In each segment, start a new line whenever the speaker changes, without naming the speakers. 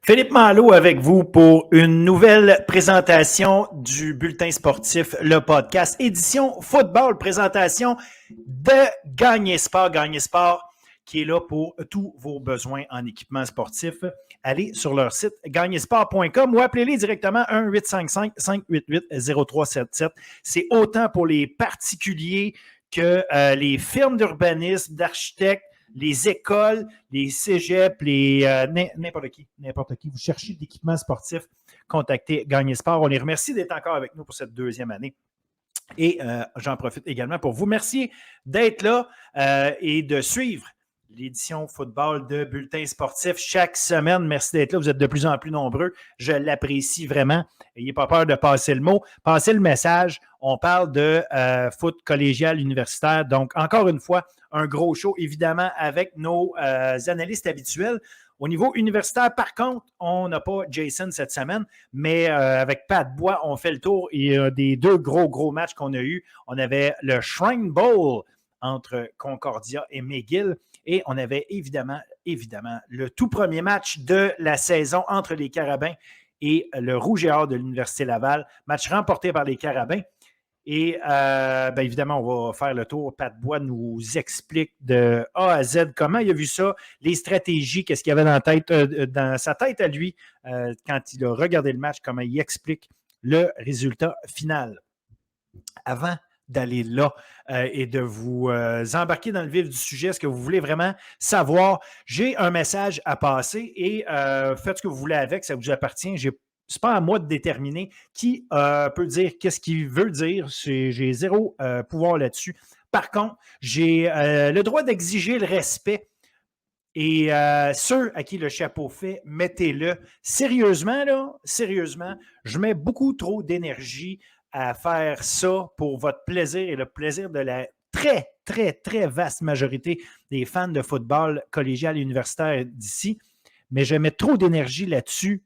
Philippe Malo avec vous pour une nouvelle présentation du Bulletin sportif, le podcast, édition football, présentation de Gagner Sport. Gagner Sport qui est là pour tous vos besoins en équipement sportif. Allez sur leur site gagnersport.com ou appelez-les directement 1-855-588-0377. C'est autant pour les particuliers que les firmes d'urbanisme, d'architectes, les écoles, les cégeps, n'importe qui. Vous cherchez de l'équipement sportif, contactez Gagner Sport. On les remercie d'être encore avec nous pour cette deuxième année. Et j'en profite également pour vous remercier d'être là et de suivre l'édition football de Bulletin sportif chaque semaine. Merci d'être là. Vous êtes de plus en plus nombreux. Je l'apprécie vraiment. N'ayez pas peur de passer le mot. Passez le message. On parle de foot collégial universitaire. Donc, encore une fois, un gros show, évidemment, avec nos analystes habituels. Au niveau universitaire, par contre, on n'a pas Jason cette semaine, mais avec Pat Bois, on fait le tour. Et des deux gros matchs qu'on a eus, on avait le Shrine Bowl entre Concordia et McGill. Et on avait évidemment, le tout premier match de la saison entre les Carabins et le Rouge et Or de l'Université Laval. Match remporté par les Carabins. Et évidemment, on va faire le tour. Pat Bois nous explique de A à Z comment il a vu ça, les stratégies, qu'est-ce qu'il y avait dans sa tête à lui quand il a regardé le match, comment il explique le résultat final. Avant d'aller là et de vous embarquer dans le vif du sujet, ce que vous voulez vraiment savoir, j'ai un message à passer et faites ce que vous voulez avec, ça vous appartient. C'est pas à moi de déterminer qui peut dire qu'est-ce qu'il veut dire. J'ai zéro pouvoir là-dessus. Par contre, j'ai le droit d'exiger le respect. Et ceux à qui le chapeau fait, mettez-le. Sérieusement, je mets beaucoup trop d'énergie à faire ça pour votre plaisir et le plaisir de la très, très, très vaste majorité des fans de football collégial et universitaire d'ici. Mais je mets trop d'énergie là-dessus.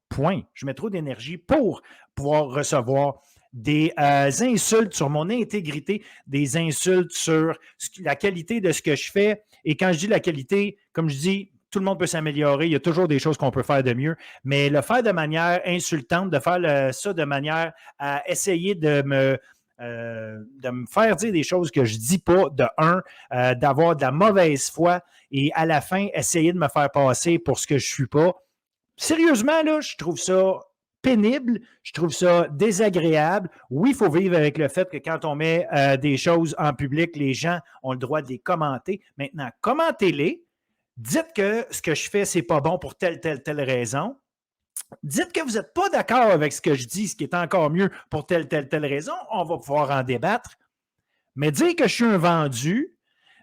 Point. Je mets trop d'énergie pour pouvoir recevoir des insultes sur mon intégrité, des insultes sur la qualité de ce que je fais. Et quand je dis la qualité, comme je dis, tout le monde peut s'améliorer. Il y a toujours des choses qu'on peut faire de mieux. Mais le faire de manière insultante, de faire ça de manière à essayer de me faire dire des choses que je ne dis pas, d'avoir de la mauvaise foi et à la fin, essayer de me faire passer pour ce que je ne suis pas. Sérieusement, là, je trouve ça pénible, je trouve ça désagréable. Oui, il faut vivre avec le fait que quand on met des choses en public, les gens ont le droit de les commenter. Maintenant, commentez-les. Dites que ce que je fais, c'est pas bon pour telle raison. Dites que vous n'êtes pas d'accord avec ce que je dis, ce qui est encore mieux pour telle raison. On va pouvoir en débattre. Mais dire que je suis un vendu,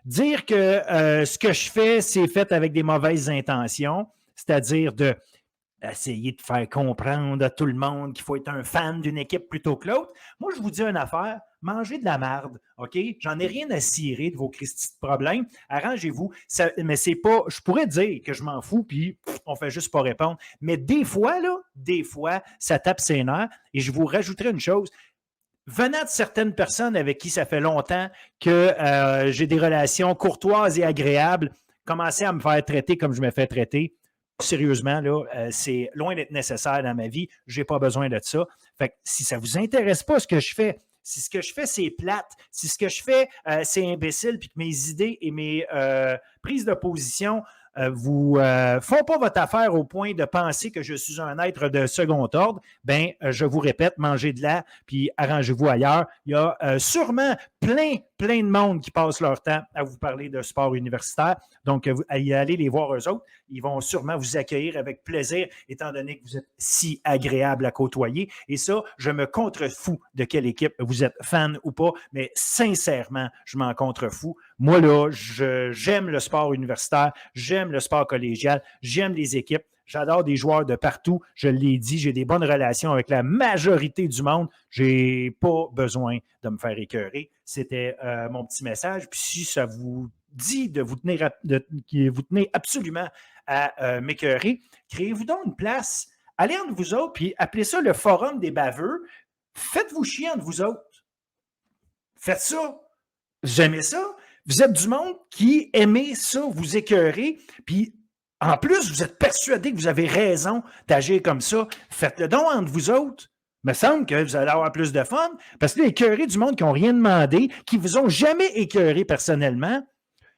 dire que ce que je fais, c'est fait avec des mauvaises intentions, c'est-à-dire d'essayer de faire comprendre à tout le monde qu'il faut être un fan d'une équipe plutôt que l'autre. Moi, je vous dis une affaire, mangez de la merde, OK? J'en ai rien à cirer de vos cristis de problèmes. Arrangez-vous. Mais c'est pas... Je pourrais dire que je m'en fous, puis on fait juste pas répondre. Mais des fois, ça tape ses nerfs. Et je vous rajouterai une chose. Venant de certaines personnes avec qui ça fait longtemps que j'ai des relations courtoises et agréables, commencez à me faire traiter comme je me fais traiter. Sérieusement, là, c'est loin d'être nécessaire dans ma vie. Je n'ai pas besoin de ça. Fait que si ça ne vous intéresse pas ce que je fais, si ce que je fais, c'est plate, si ce que je fais, c'est imbécile, puis que mes idées et mes prises de position vous font pas votre affaire au point de penser que je suis un être de second ordre, je vous répète, mangez de là, puis arrangez-vous ailleurs. Il y a sûrement plein de monde qui passe leur temps à vous parler de sport universitaire. Donc, allez les voir eux autres. Ils vont sûrement vous accueillir avec plaisir, étant donné que vous êtes si agréable à côtoyer. Et ça, je me contrefous de quelle équipe vous êtes fan ou pas, mais sincèrement, je m'en contrefous. Moi, là, j'aime le sport universitaire, j'aime le sport collégial, j'aime les équipes. J'adore des joueurs de partout. Je l'ai dit, j'ai des bonnes relations avec la majorité du monde. Je n'ai pas besoin de me faire écœurer. C'était mon petit message. Puis si ça vous dit de vous tenir, vous tenez absolument à m'écœurer, créez-vous donc une place. Allez entre vous autres, puis appelez ça le forum des baveux. Faites-vous chier entre vous autres. Faites ça. J'aimais ça. Vous êtes du monde qui aimez ça, vous écœurer, puis En plus, vous êtes persuadé que vous avez raison d'agir comme ça. Faites-le donc entre vous autres. Il me semble que vous allez avoir plus de fun. Parce que là, écœurer du monde qui n'ont rien demandé, qui ne vous ont jamais écœuré personnellement,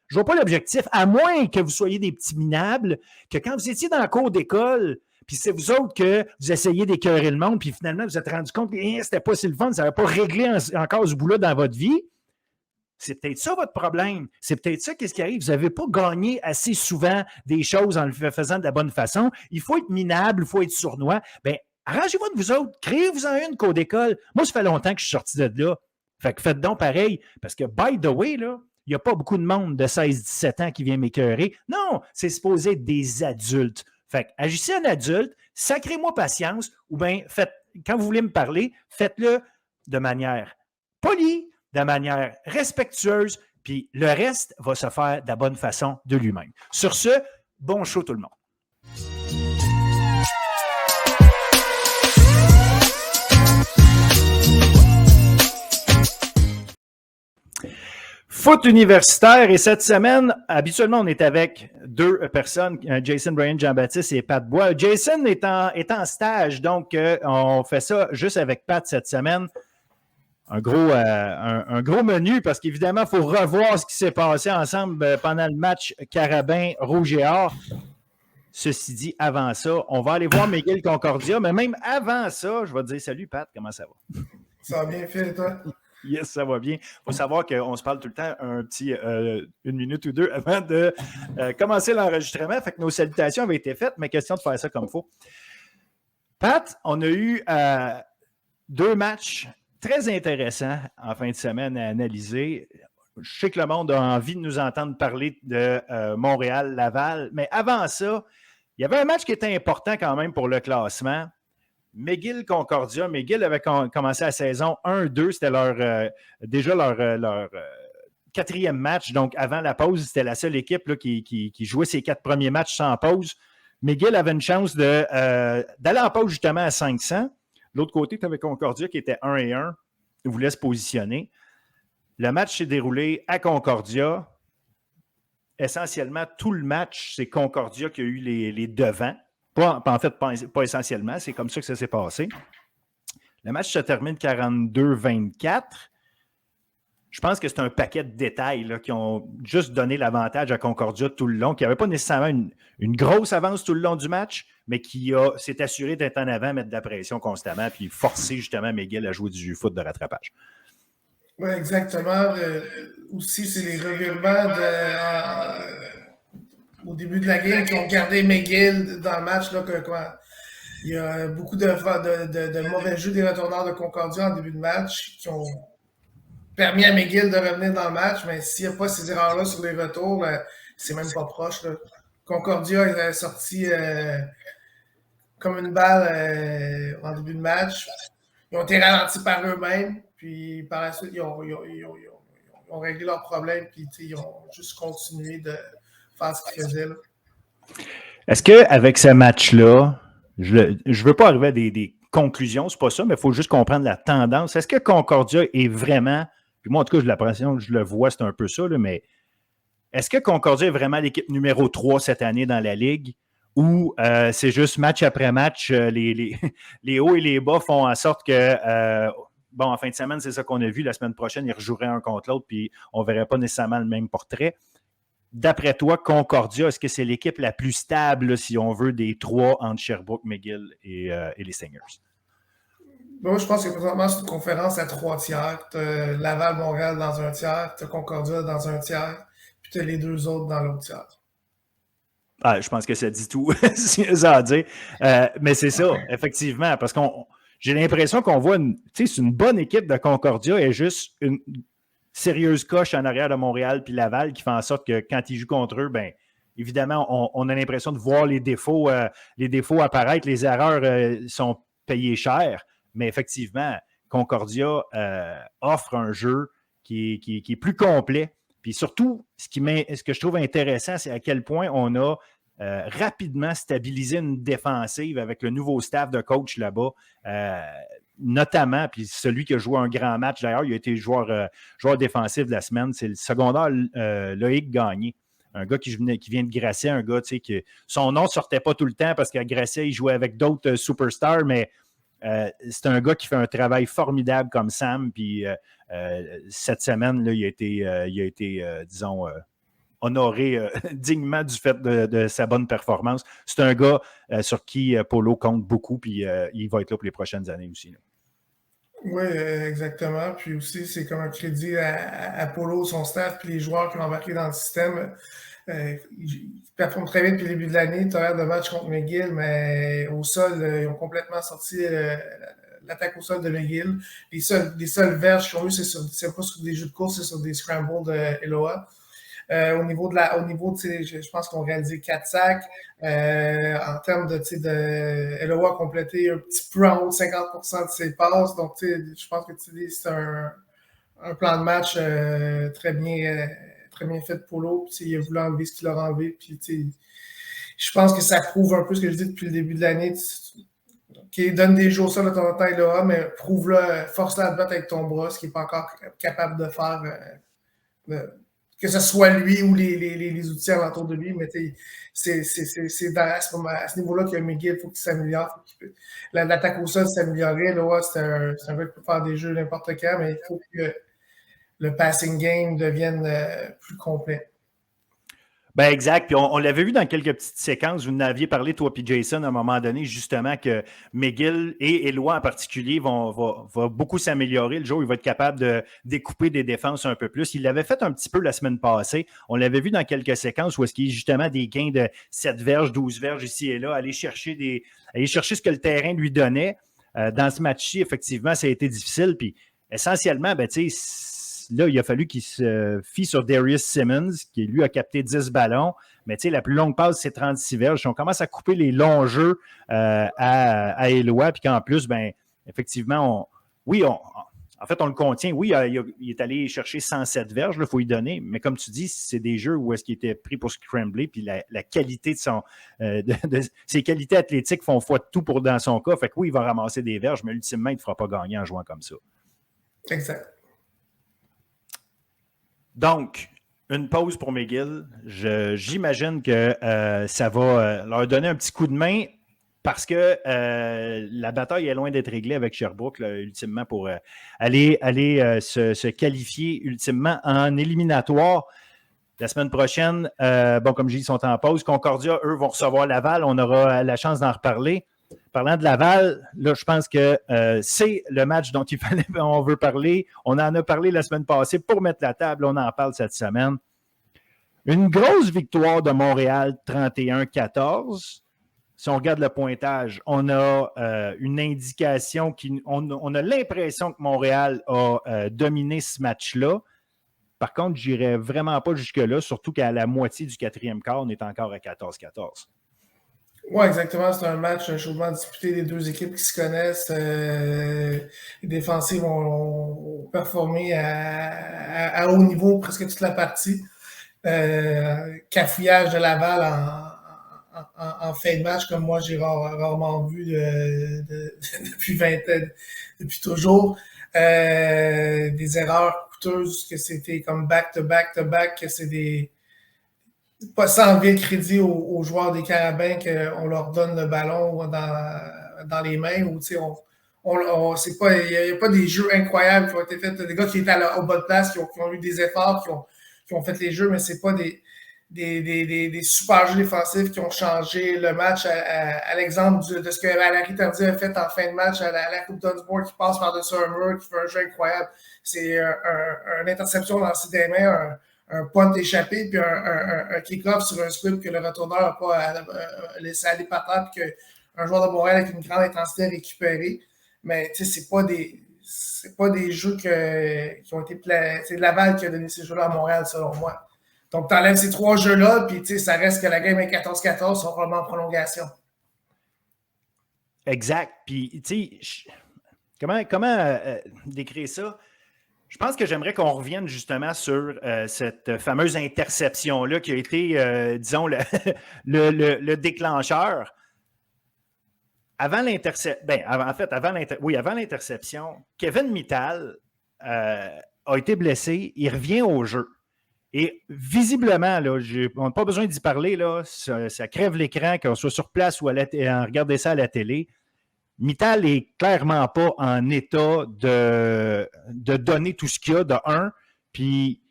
je ne vois pas l'objectif, à moins que vous soyez des petits minables, que quand vous étiez dans la cour d'école, puis c'est vous autres que vous essayez d'écœurer le monde, puis finalement, vous êtes rendu compte que c'était pas si le fun, ça n'avait pas réglé encore ce bout-là dans votre vie. C'est peut-être ça votre problème. C'est peut-être ça qu'est-ce qui arrive. Vous n'avez pas gagné assez souvent des choses en le faisant de la bonne façon. Il faut être minable, il faut être sournois. Bien, arrangez-vous de vous autres. Créez-vous-en une cour d'école. Moi, ça fait longtemps que je suis sorti de là. Fait que faites donc pareil. Parce que, by the way, là, il n'y a pas beaucoup de monde de 16-17 ans qui vient m'écœurer. Non, c'est supposé être des adultes. Fait que, agissez en adulte, sacrez-moi patience, ou bien, quand vous voulez me parler, faites-le de manière polie, de manière respectueuse, puis le reste va se faire de la bonne façon de lui-même. Sur ce, bon show tout le monde. Foot universitaire, et cette semaine, habituellement, on est avec deux personnes, Jason Bryan, Jean-Baptiste et Pat Bois. Jason est en stage, donc on fait ça juste avec Pat cette semaine. Un gros menu, parce qu'évidemment, il faut revoir ce qui s'est passé ensemble pendant le match Carabin Rouge et Or. Ceci dit, avant ça, on va aller voir McGill Concordia, mais même avant ça, je vais te dire salut Pat, comment ça va?
Ça va bien fait, toi?
Yes, ça va bien. Il faut savoir qu'on se parle tout le temps une minute ou deux avant de commencer l'enregistrement. Fait que nos salutations avaient été faites, mais question de faire ça comme il faut. Pat, on a eu 2 matchs très intéressants en fin de semaine à analyser. Je sais que le monde a envie de nous entendre parler de Montréal-Laval, mais avant ça, il y avait un match qui était important quand même pour le classement. McGill-Concordia. McGill avait commencé la saison 1-2. C'était déjà leur 4e match. Donc, avant la pause, c'était la seule équipe là, qui jouait ses 4 premiers matchs sans pause. McGill avait une chance d'aller en pause justement à 500. L'autre côté, tu avais Concordia qui était 1-1. Il voulait se positionner. Le match s'est déroulé à Concordia. Essentiellement, tout le match, c'est Concordia qui a eu les devants. Pas essentiellement, c'est comme ça que ça s'est passé. Le match se termine 42-24. Je pense que c'est un paquet de détails là, qui ont juste donné l'avantage à Concordia tout le long, qui n'avait pas nécessairement une grosse avance tout le long du match, mais qui s'est assuré d'être en avant, mettre de la pression constamment, puis forcer justement McGill à jouer du foot de rattrapage.
Oui, exactement. Aussi, c'est les revirements au début de la game qui ont gardé McGill dans le match. Là, il y a beaucoup de mauvais jeux des retourneurs de Concordia en début de match qui ont permis à McGill de revenir dans le match, mais s'il n'y a pas ces erreurs-là sur les retours, c'est même pas proche. Là. Concordia est sorti comme une balle en début de match. Ils ont été ralentis par eux-mêmes, puis par la suite, ils ont réglé leurs problèmes, puis ils ont juste continué de faire ce qu'ils faisaient. Là.
Est-ce qu'avec ce match-là, je ne veux pas arriver à des conclusions, c'est pas ça, mais il faut juste comprendre la tendance. Est-ce que Concordia est vraiment, puis moi en tout cas, j'ai l'impression que je le vois, c'est un peu ça, là, mais est-ce que Concordia est vraiment l'équipe numéro 3 cette année dans la Ligue? Ou c'est juste match après match, les hauts et les bas font en sorte que, en fin de semaine, c'est ça qu'on a vu. La semaine prochaine, ils rejoueraient un contre l'autre, puis on ne verrait pas nécessairement le même portrait. D'après toi, Concordia, est-ce que c'est l'équipe la plus stable, là, si on veut, des 3 entre Sherbrooke, McGill et les Stingers?
Moi, je pense que présentement, c'est une conférence à 3 tiers. Tu as Laval-Montréal dans un tiers, tu as Concordia dans un tiers, puis tu as les 2 autres dans l'autre tiers.
Ah, je pense que ça dit tout, ça à dire. Mais c'est ça, effectivement, parce que j'ai l'impression qu'on voit c'est une bonne équipe de Concordia et juste une sérieuse coche en arrière de Montréal puis Laval qui fait en sorte que quand ils jouent contre eux, bien, évidemment, on a l'impression de voir les défauts apparaître, les erreurs sont payées cher, mais effectivement, Concordia offre un jeu qui est plus complet. Puis surtout, ce que je trouve intéressant, c'est à quel point on a rapidement stabilisé une défensive avec le nouveau staff de coach là-bas, notamment, puis celui qui a joué un grand match d'ailleurs, il a été joueur défensif de la semaine, c'est le secondaire Loïc Gagné. un gars qui vient de Grasset, un gars, tu sais, que son nom ne sortait pas tout le temps parce qu'à Grasset, il jouait avec d'autres superstars, mais c'est un gars qui fait un travail formidable comme Sam. Puis cette semaine, là, il a été disons, honoré dignement du fait de sa bonne performance. C'est un gars sur qui Polo compte beaucoup, puis il va être là pour les prochaines années aussi. Là.
Oui, exactement. Puis aussi, c'est comme un crédit à Polo, son staff, puis les joueurs qui ont embarqué dans le système. Ils performent très bien depuis le début de l'année. Tu as l'air de match contre McGill, mais au sol, ils ont complètement sorti l'attaque au sol de McGill. Les seuls verges qu'ils ont eu, c'est pas sur des jeux de course, c'est sur des scrambles de Eloa. Au niveau, je pense qu'on a réalisé 4 sacs. En termes de Eloa a complété un petit peu en haut de 50% de ses passes. Donc, je pense que c'est un plan de match très bien fait de Polo. Puis, il a voulu enlever ce qu'il a enlevé. Puis, je pense que ça prouve un peu ce que je dis depuis le début de l'année. Qui donne des jours ça de temps en temps, Eloa, mais prouve-le, force-le à te battre avec ton bras, ce qu'il n'est pas encore capable de faire. Que ce soit lui ou les outils alentour de lui, mais c'est à ce niveau-là que McGill, il faut qu'il s'améliore. L'attaque au sol s'améliorer. Là, c'est un gars qui peut faire des jeux n'importe quand, mais il faut que le passing game devienne plus complet.
Ben exact. Puis on l'avait vu dans quelques petites séquences. Vous en aviez parlé, toi et Jason, à un moment donné, justement, que McGill et Eloi en particulier vont beaucoup s'améliorer. Le jour, il va être capable de découper des défenses un peu plus. Il l'avait fait un petit peu la semaine passée. On l'avait vu dans quelques séquences où est-ce qu'il y a justement des gains de 7 verges, 12 verges ici et là, aller chercher ce que le terrain lui donnait. Dans ce match-ci, effectivement, ça a été difficile. Puis essentiellement, ben, tu sais, là, il a fallu qu'il se fie sur Darius Simmons, qui lui a capté 10 ballons. Mais tu sais, la plus longue passe, c'est 36 verges. On commence à couper les longs jeux à Eloi, puis qu'en plus, ben, effectivement, en fait, on le contient. Oui, il est allé chercher 107 verges, il faut y donner. Mais comme tu dis, c'est des jeux où est-ce qu'il était pris pour scrambler, puis la qualité de ses qualités athlétiques font foi de tout dans son cas. Fait que oui, il va ramasser des verges, mais ultimement, il ne te fera pas gagner en jouant comme ça.
Exact.
Donc, une pause pour McGill. J'imagine que ça va leur donner un petit coup de main parce que la bataille est loin d'être réglée avec Sherbrooke, là, ultimement, pour aller se qualifier ultimement en éliminatoire. La semaine prochaine, comme je dis, ils sont en pause. Concordia, eux, vont recevoir Laval. On aura la chance d'en reparler. Parlant de Laval, là, je pense que c'est le match dont on veut parler. On en a parlé la semaine passée pour mettre la table. On en parle cette semaine. Une grosse victoire de Montréal, 31-14. Si on regarde le pointage, on a une indication on a l'impression que Montréal a dominé ce match-là. Par contre, je n'irai vraiment pas jusque-là, surtout qu'à la moitié du quatrième quart, on est encore à 14-14.
Oui, exactement. C'est un match chaudement disputé des deux équipes qui se connaissent. Les défensives ont performé à haut niveau presque toute la partie. Cafouillage de Laval en fin de match, comme moi j'ai rarement vu depuis 20 ans, depuis toujours. Des erreurs coûteuses, que c'était comme back-to-back, que c'est des... Pas sans enlever le crédit aux joueurs des Carabins qu'on leur donne le ballon dans les mains, ou tu sais, c'est pas, il n'y a pas des jeux incroyables qui ont été faits, des gars qui étaient au bas de place, qui ont eu des efforts, qui ont fait les jeux, mais c'est pas des super jeux défensifs qui ont changé le match, à l'exemple de ce que Valérie Tardy a fait en fin de match à la Coupe Dunsmore, qui passe par-dessus un mur, qui fait un jeu incroyable. C'est une interception lancée des mains, un punt échappé, puis un kick-off sur un script que le retourneur n'a pas laissé aller par terre, puis qu'un joueur de Montréal avec une grande intensité a récupéré. Mais tu sais, c'est pas des jeux qui ont été... C'est Laval qui a donné ces jeux-là à Montréal, selon moi. Donc, tu enlèves ces 3 jeux-là, puis tu sais, ça reste que la game est 14-14, sont probablement en prolongation.
Exact. Puis, tu sais, comment décrire ça? Je pense que j'aimerais qu'on revienne justement sur cette fameuse interception-là qui a été, disons, le déclencheur. Avant l'interception, Kevin Mittal a été blessé. Il revient au jeu. Et visiblement, là, on n'a pas besoin d'y parler, là, ça crève l'écran, qu'on soit sur place ou en regarder ça à la télé. Mittal n'est clairement pas en état de donner tout ce qu'il y a de un. Puis,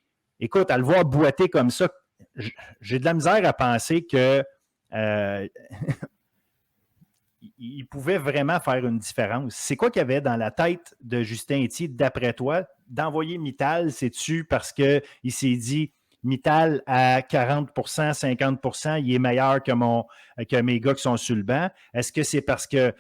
écoute, à le voir boiter comme ça, j'ai de la misère à penser que il pouvait vraiment faire une différence. C'est quoi qu'il y avait dans la tête de Justin Etier, d'après toi, d'envoyer Mittal? C'est-tu parce qu'il s'est dit Mittal à 40%, 50%, il est meilleur que mes gars qui sont sur le banc? Est-ce que c'est parce que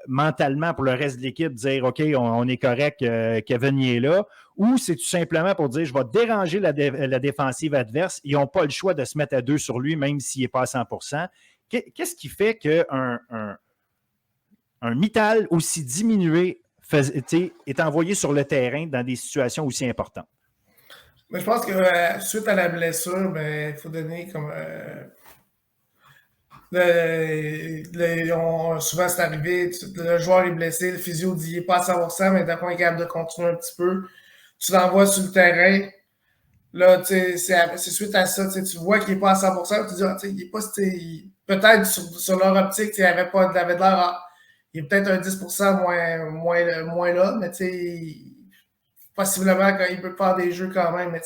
mentalement, pour le reste de l'équipe, dire OK, on est correct, Kevin y est là? Ou c'est tout simplement pour dire je vais déranger la défensive adverse, ils n'ont pas le choix de se mettre à 2 sur lui, même s'il n'est pas à 100%. Qu'est-ce qui fait qu'un Mittal aussi diminué est envoyé sur le terrain dans des situations aussi importantes?
Mais je pense que suite à la blessure, il faut donner comme. Souvent, c'est arrivé, le joueur est blessé, le physio dit il n'est pas à 100%, mais d'accord, il est capable de continuer un petit peu. Tu l'envoies sur le terrain. Là, c'est suite à ça, tu vois qu'il n'est pas à 100%, tu dis, il est pas, peut-être sur leur optique, il avait de l'air, il est peut-être un 10% moins là, mais possiblement il peut faire des jeux quand même, mais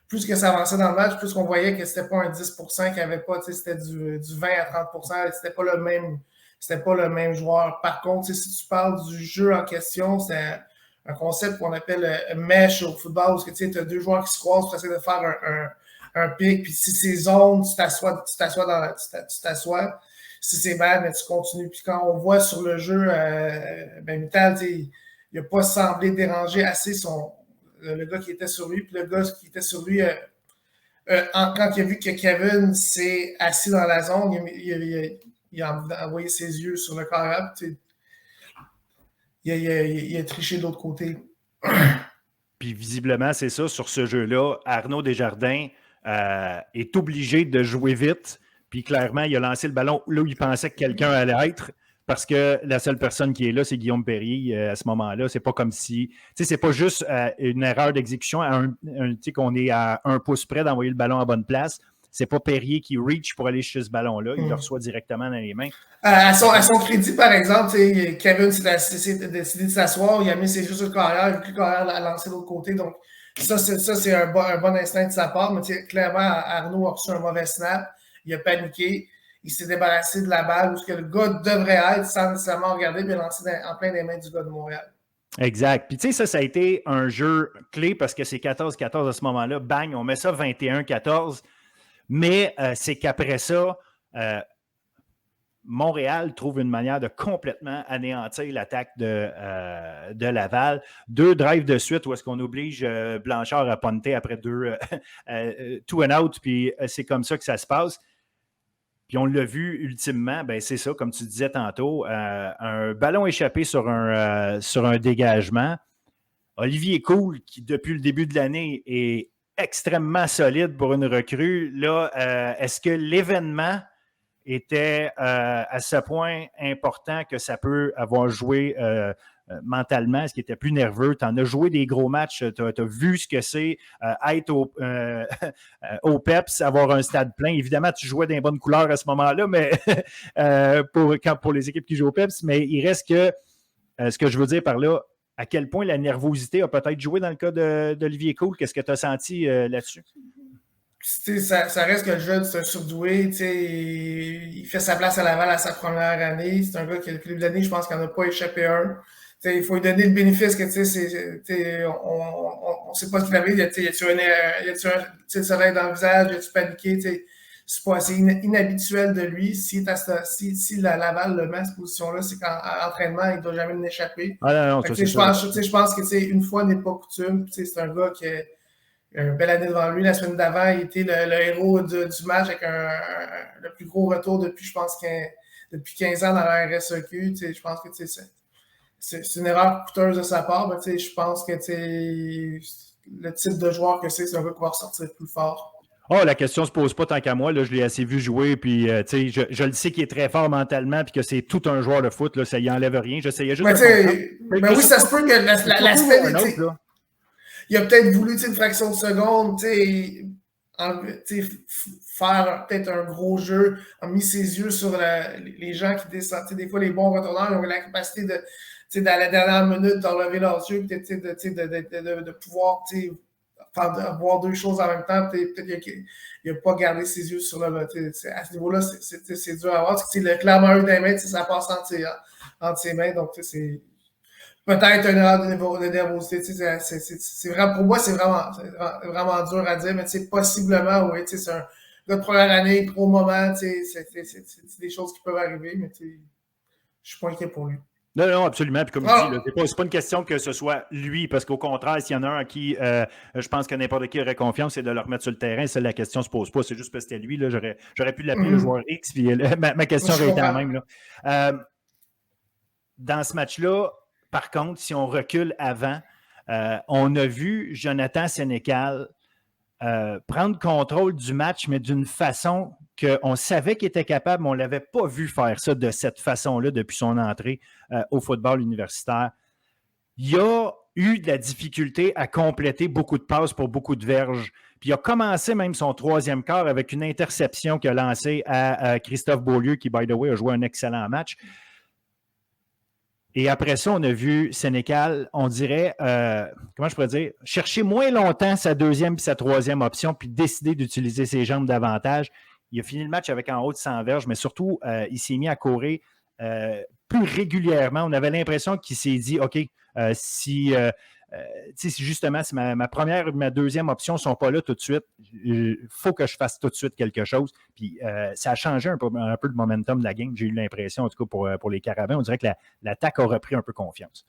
plus que ça avançait dans le match, plus qu'on voyait que c'était pas un 10% qu'il n'y avait pas, c'était du 20 à 30%, c'était pas le même joueur. Par contre, si tu parles du jeu en question, c'est un concept qu'on appelle mesh au football, où tu as deux joueurs qui se croisent, tu essaies de faire un pic, puis si c'est zone, tu t'assois. Si c'est bad, mais tu continues. Puis quand on voit sur le jeu, Mittal, il n'a pas semblé déranger assez le gars qui était sur lui, puis le gars qui était sur lui, quand il a vu que Kevin s'est assis dans la zone, il a envoyé ses yeux sur le carré, il a triché de l'autre côté.
Puis visiblement, c'est ça, sur ce jeu-là, Arnaud Desjardins est obligé de jouer vite. Puis clairement, il a lancé le ballon là où il pensait que quelqu'un allait être, parce que la seule personne qui est là, c'est Guillaume Perrier à ce moment-là. C'est pas comme si... c'est pas juste une erreur d'exécution, qu'on est à 1 pouce près d'envoyer le ballon à bonne place. C'est pas Perrier qui reach pour aller chercher ce ballon-là. Il le reçoit directement dans les mains.
À son crédit, par exemple, Kevin s'est décidé de s'asseoir. Il a mis ses yeux sur le carrière. Il a vu que le carrière a lancé de l'autre côté. Donc, ça c'est un bon instinct de sa part. Mais clairement, Arnaud a reçu un mauvais snap. Il a paniqué. Il s'est débarrassé de la balle où ce que le gars devrait être sans nécessairement regarder et lancer en plein des mains du gars de Montréal.
Exact. Puis tu sais, ça a été un jeu clé parce que c'est 14-14 à ce moment-là. Bang, on met ça 21-14. Mais c'est qu'après ça, Montréal trouve une manière de complètement anéantir l'attaque de Laval. 2 drives de suite où est-ce qu'on oblige Blanchard à punter après 2 two and out, puis c'est comme ça que ça se passe. Puis on l'a vu ultimement, c'est ça, comme tu disais tantôt, un ballon échappé sur un dégagement. Olivier Cool, qui depuis le début de l'année est extrêmement solide pour une recrue. Là, est-ce que l'événement était à ce point important que ça peut avoir joué mentalement? Est-ce qu'il était plus nerveux? Tu en as joué des gros matchs, tu as vu ce que c'est être au PEPS, avoir un stade plein. Évidemment, tu jouais dans les bonnes couleurs à ce moment-là, mais pour les équipes qui jouent au PEPS, mais il reste que ce que je veux dire par là, à quel point la nervosité a peut-être joué dans le cas d'Olivier Cool. Qu'est-ce que tu as senti là-dessus?
Ça reste que le jeune, c'est un surdoué. Il fait sa place à Laval à sa première année. C'est un gars qui, depuis le début de l'année, je pense qu'il n'en a pas échappé un. Il faut lui donner le bénéfice que on ne sait pas ce qu'il avait. Y a-tu un soleil dans le visage? Y a-tu paniqué? C'est inhabituel de lui. Si la Laval le met à cette position-là, c'est qu'en entraînement, il ne doit jamais l'échapper. Je pense que une fois n'est pas coutume. C'est un gars qui a une belle année devant lui. La semaine d'avant, il était le héros du match avec le plus gros retour depuis, je pense, depuis 15 ans dans la RSEQ. Je pense que c'est une erreur coûteuse de sa part. Mais je pense que le type de joueur que c'est un gars qui va ressortir plus fort.
Oh, la question ne se pose pas tant qu'à moi. Là, je l'ai assez vu jouer. Puis, je le sais qu'il est très fort mentalement puis que c'est tout un joueur de foot. Là, ça y enlève rien. J'essayais juste
oui, ça se peut que l'aspect... il a peut-être voulu une fraction de seconde, faire peut-être un gros jeu, a mis ses yeux sur les gens qui descendent. Des fois, les bons retourneurs, ils ont la capacité dans la dernière minute d'enlever leurs yeux, de pouvoir voir deux choses en même temps. Peut-être qu'il n'a pas gardé ses yeux sur le. À ce niveau-là, c'est dur à voir. Il a clairement eu des mains, ça passe entre ses mains. Donc, c'est peut-être une erreur de nervosité. C'est vraiment, pour moi, c'est vraiment dur à dire, mais possiblement, oui. C'est un gars de première année, gros moment. C'est des choses qui peuvent arriver, mais je ne suis pas inquiet pour lui.
Non, absolument. Puis comme je dis, c'est pas une question que ce soit lui, parce qu'au contraire, s'il y en a un à qui je pense que n'importe qui aurait confiance, c'est de le remettre sur le terrain. Ça, la question ne se pose pas. C'est juste parce que c'était lui. Là, j'aurais pu l'appeler le joueur X, puis ma question aurait été la même. Là. Dans ce match-là, par contre, si on recule avant, on a vu Jonathan Sénécal prendre contrôle du match, mais d'une façon qu'on savait qu'il était capable, mais on ne l'avait pas vu faire ça de cette façon-là depuis son entrée au football universitaire. Il a eu de la difficulté à compléter beaucoup de passes pour beaucoup de verges. Puis il a commencé même son troisième quart avec une interception qu'il a lancée à Christophe Beaulieu, qui, by the way, a joué un excellent match. Et après ça, on a vu Sénécal, on dirait, comment je pourrais dire, chercher moins longtemps sa deuxième et sa troisième option, puis décider d'utiliser ses jambes davantage. Il a fini le match avec en haut de 100 verges, mais surtout, il s'est mis à courir plus régulièrement. On avait l'impression qu'il s'est dit, OK, si justement, si ma première et ma deuxième option ne sont pas là tout de suite, il faut que je fasse tout de suite quelque chose. Puis ça a changé un peu le momentum de la game. J'ai eu l'impression, en tout cas pour les Carabins, on dirait que l'attaque a repris un peu confiance.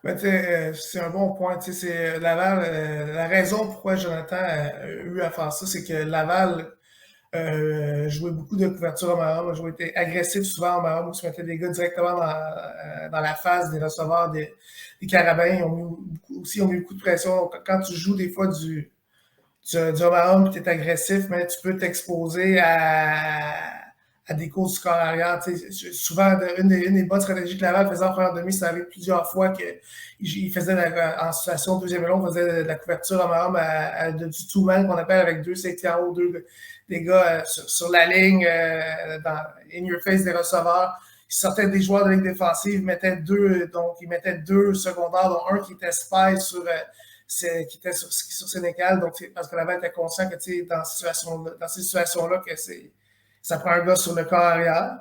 Ben, c'est un bon point. C'est Laval, la raison pourquoi Jonathan a eu à faire ça, c'est que Laval jouait beaucoup de couverture en Mahomes, jouait été agressif souvent en Mahomes, se mettait des gars directement dans la phase des receveurs des Carabins. Ils ont mis beaucoup de pression. Quand tu joues des fois du Mahomes et tu es agressif, mais tu peux t'exposer à des courses du corps arrière. Souvent, une des bonnes stratégies que Laval faisait en première demi, ça arrive plusieurs fois qu'il faisait en situation deuxième et long, on faisait de la couverture en Mahomes du two-man qu'on appelle avec deux safety en haut, des gars sur la ligne, dans in your face des receveurs. Ils sortaient des joueurs de ligne défensive, ils mettaient deux secondaires, dont un qui était spy qui était sur Sénécal. Donc, parce que Laval était conscient que dans ces situations-là, que ça prend un gars sur le corps arrière.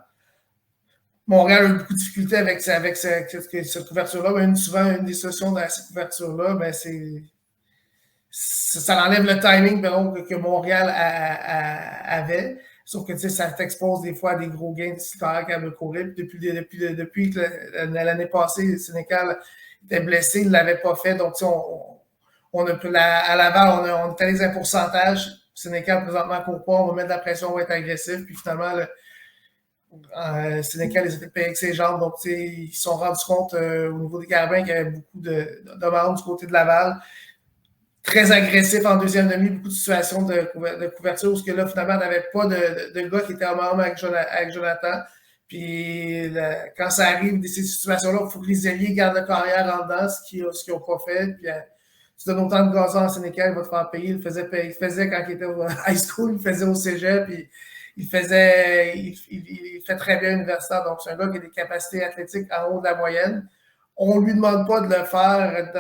Montréal a eu beaucoup de difficultés avec cette couverture-là. Mais souvent, une des solutions dans cette couverture-là, ben, ça enlève le timing que Montréal avait. Sauf que ça t'expose des fois à des gros gains de carrière qu'elle veut courir. Depuis que l'année passée, Sénécal était blessé, il ne l'avait pas fait. Donc, à Laval, on est allé à un pourcentage. Sénécal, présentement, court pas. On va mettre de la pression, on va être agressif. Puis finalement, Sénécal, ils étaient payés avec ses jambes. Donc, ils se sont rendus compte au niveau des Carabins qu'il y avait beaucoup de demandes du côté de Laval. Très agressif en deuxième demi, beaucoup de situations de couverture où là, finalement, on n'avait pas de gars qui étaient en membre avec Jonathan. Puis quand ça arrive, ces situations-là, il faut que les alliés gardent le carrière en dedans, ce qu'ils n'ont pas fait. Puis tu donnes autant de gazon à Sénécal, il va te faire payer. Il faisait quand il était au high school, il faisait au cégep, puis il fait très bien universitaire. Donc, c'est un gars qui a des capacités athlétiques en haut de la moyenne. On ne lui demande pas de le faire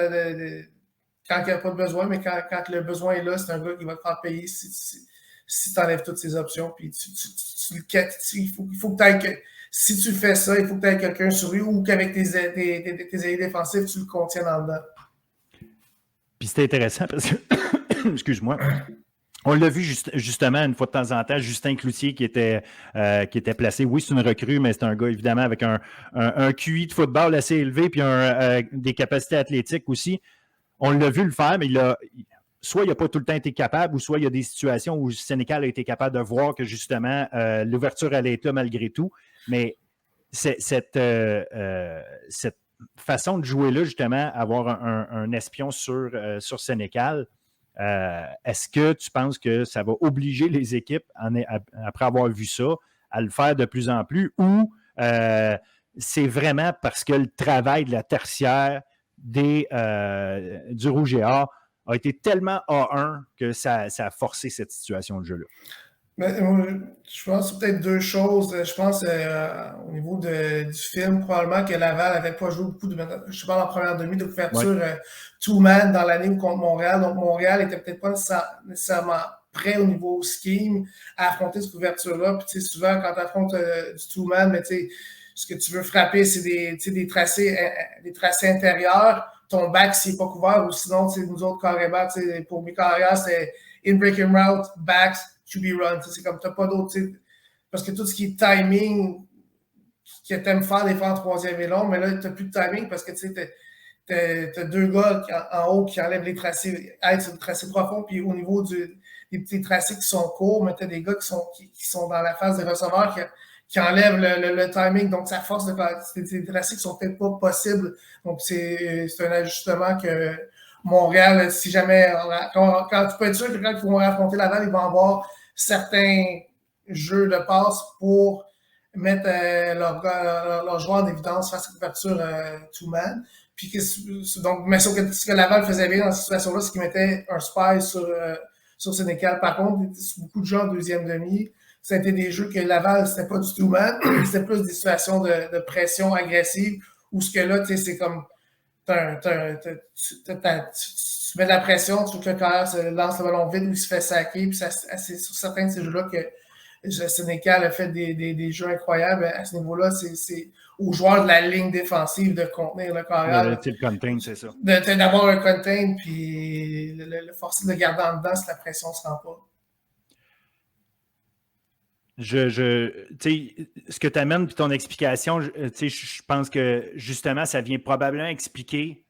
quand il n'y a pas de besoin, mais quand le besoin est là, c'est un gars qui va te faire payer si tu enlèves toutes ses options. Puis il faut que tu ailles si tu fais ça, il faut que tu aies quelqu'un sur lui ou qu'avec tes alliés défensifs, tu le contiennes en dedans.
Puis c'était intéressant parce que, excuse-moi, on l'a vu justement une fois de temps en temps, Justin Cloutier qui était placé. Oui, c'est une recrue, mais c'est un gars évidemment avec un QI de football assez élevé puis des capacités athlétiques aussi. On l'a vu le faire, mais soit il n'a pas tout le temps été capable, ou soit il y a des situations où Sénécal a été capable de voir que justement l'ouverture allait être là malgré tout. Mais cette façon de jouer-là, justement, avoir un espion sur Sénécal, est-ce que tu penses que ça va obliger les équipes, après avoir vu ça, à le faire de plus en plus, ou c'est vraiment parce que le travail de la tertiaire du Rouge et Or a été tellement A1 que ça a forcé cette situation de jeu-là.
Mais, je pense que c'est peut-être deux choses. Je pense au niveau du film, probablement que Laval n'avait pas joué beaucoup je parle en première demi de couverture two-man dans l'année où contre Montréal. Donc Montréal était peut-être pas nécessairement prêt au niveau scheme à affronter cette couverture-là. Puis souvent, quand tu affrontes du two-man, mais ce que tu veux frapper, c'est des tracés intérieurs. Ton back, s'il n'est pas couvert, ou sinon, nous autres, carrément, pour mes carrières, c'est in-breaking route, backs, QB run. C'est comme tu n'as pas d'autre. Parce que tout ce qui est timing, que tu aimes faire des fois en troisième et long, mais là, tu n'as plus de timing parce que tu as deux gars en haut qui enlèvent les tracés, être sur le tracé profond, puis au niveau des petits tracés qui sont courts, mais tu as des gars qui sont dans la phase des receveurs qui enlèvent le timing. Donc, ça force des tracés qui sont peut-être pas possibles. Donc, c'est un ajustement que Montréal, si jamais, quand tu peux être sûr que quand ils vont affronter Laval, ils vont avoir certains jeux de passe pour mettre leurs joueurs en évidence face à la couverture two-man. Puis mais ce que Laval faisait bien dans cette situation-là, c'est qu'il mettait un spy sur Sénécal. Par contre, beaucoup de gens en deuxième demi, ça a été des jeux que Laval, c'était pas du two-man, c'était plus des situations de pression agressive où ce que là, tu sais, c'est comme tu mets de la pression, tu veux que le carrière se lance le ballon vide ou il se fait saquer. Puis c'est sur certains de ces jeux-là que le Sénécal a fait des jeux incroyables. À ce niveau-là, c'est aux joueurs de la ligne défensive de contenir le carrière.
Le contain, c'est ça.
D'avoir un contain, puis le forcer de le garder en dedans si la pression ne se rend pas.
Ce que tu amènes puis ton explication, je pense que justement, ça vient probablement expliquer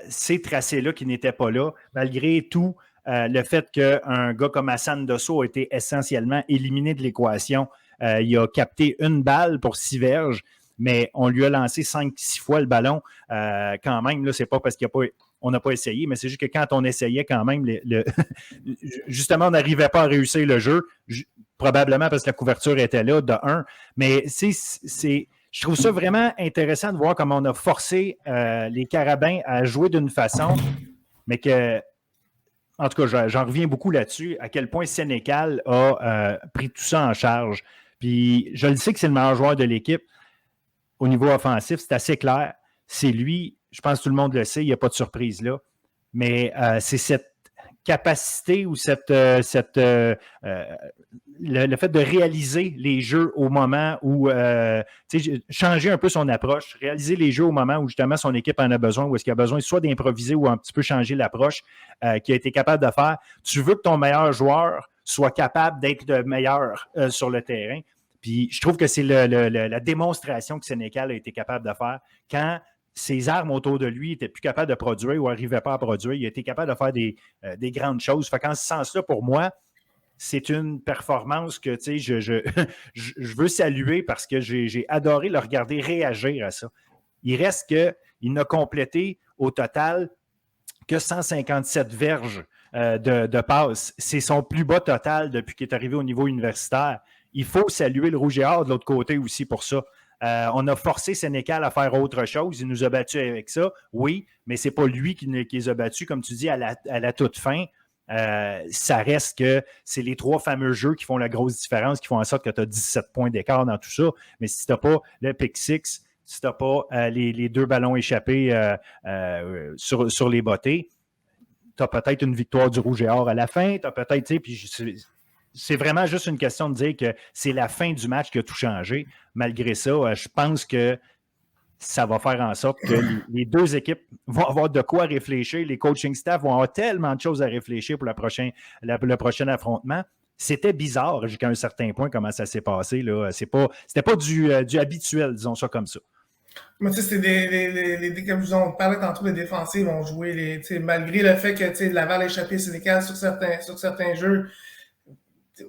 ces tracés-là qui n'étaient pas là, malgré tout le fait qu'un gars comme Hassan Dosso a été essentiellement éliminé de l'équation. Il a capté une balle pour 6 verges, mais on lui a lancé 5-6 fois le ballon. Quand même, là, c'est pas parce qu'on n'a pas essayé, mais c'est juste que quand on essayait quand même, justement, on n'arrivait pas à réussir le jeu. Probablement parce que la couverture était là, de 1. Mais je trouve ça vraiment intéressant de voir comment on a forcé les Carabins à jouer d'une façon, mais que, en tout cas, j'en reviens beaucoup là-dessus, à quel point Sénécal a pris tout ça en charge. Puis je le sais que c'est le meilleur joueur de l'équipe au niveau offensif, c'est assez clair. C'est lui, je pense que tout le monde le sait, il n'y a pas de surprise là. Mais c'est cette capacité ou le fait de réaliser les jeux au moment où changer un peu son approche, réaliser les jeux au moment où justement son équipe en a besoin, où est-ce qu'il a besoin soit d'improviser ou un petit peu changer l'approche qu'il a été capable de faire. Tu veux que ton meilleur joueur soit capable d'être le meilleur sur le terrain. Puis je trouve que c'est la démonstration que Sénécal a été capable de faire quand ses armes autour de lui n'étaient plus capables de produire ou n'arrivaient pas à produire. Il a été capable de faire des grandes choses. Fait qu'en ce sens-là, pour moi, c'est une performance que je veux saluer parce que j'ai adoré le regarder réagir à ça. Il reste qu'il n'a complété au total que 157 verges de passes. C'est son plus bas total depuis qu'il est arrivé au niveau universitaire. Il faut saluer le Rouge et Or de l'autre côté aussi pour ça. On a forcé Sénécal à faire autre chose. Il nous a battus avec ça, oui, mais ce n'est pas lui qui les a battus. Comme tu dis, à la toute fin, ça reste que c'est les 3 fameux jeux qui font la grosse différence, qui font en sorte que tu as 17 points d'écart dans tout ça. Mais si tu n'as pas le pick six, si tu n'as pas les 2 ballons échappés sur les bottées, tu as peut-être une victoire du Rouge et Or à la fin. Tu as peut-être, puis c'est vraiment juste une question de dire que c'est la fin du match qui a tout changé. Malgré ça, je pense que ça va faire en sorte que les 2 équipes vont avoir de quoi réfléchir. Les coaching staff vont avoir tellement de choses à réfléchir pour le prochain affrontement. C'était bizarre jusqu'à un certain point comment ça s'est passé. C'était pas du habituel, disons ça comme ça.
Mais tu sais, c'est comme on parlait tantôt, les défensifs vont jouer malgré le fait que Laval a échappé Sénécal sur certains jeux.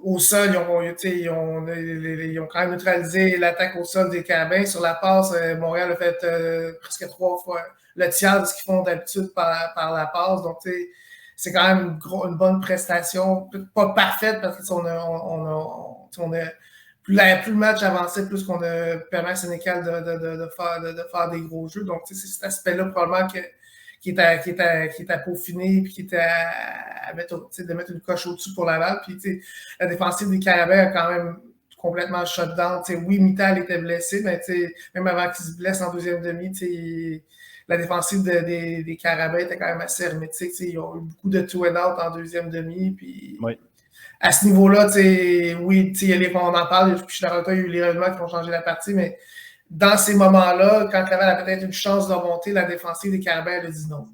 Au sol, ils ont quand même neutralisé l'attaque au sol des Carabins. Sur la passe, Montréal a fait presque 3 fois le tiers de ce qu'ils font d'habitude par la passe. Donc, c'est quand même une bonne prestation. Pas parfaite parce qu'on plus le match avançait, plus qu'on a permis à Sénécal de faire des gros jeux. Donc, c'est cet aspect-là probablement est à peaufiner, puis qui est à mettre, de mettre une coche au-dessus pour Laval. Puis la défensive des Carabins a quand même complètement shut down. Oui, Mittal était blessé, mais même avant qu'il se blesse en deuxième demi, la défensive des Carabins était quand même assez hermétique. Ils ont eu beaucoup de two and out en deuxième demi. Puis
Oui.
À ce niveau-là, oui, on en parle. Je suis d'accord, il y a eu les revenants qui ont changé la partie, mais dans ces moments-là, quand Laval a peut-être une chance de remonter, la défensive des Carabins elle a dit non.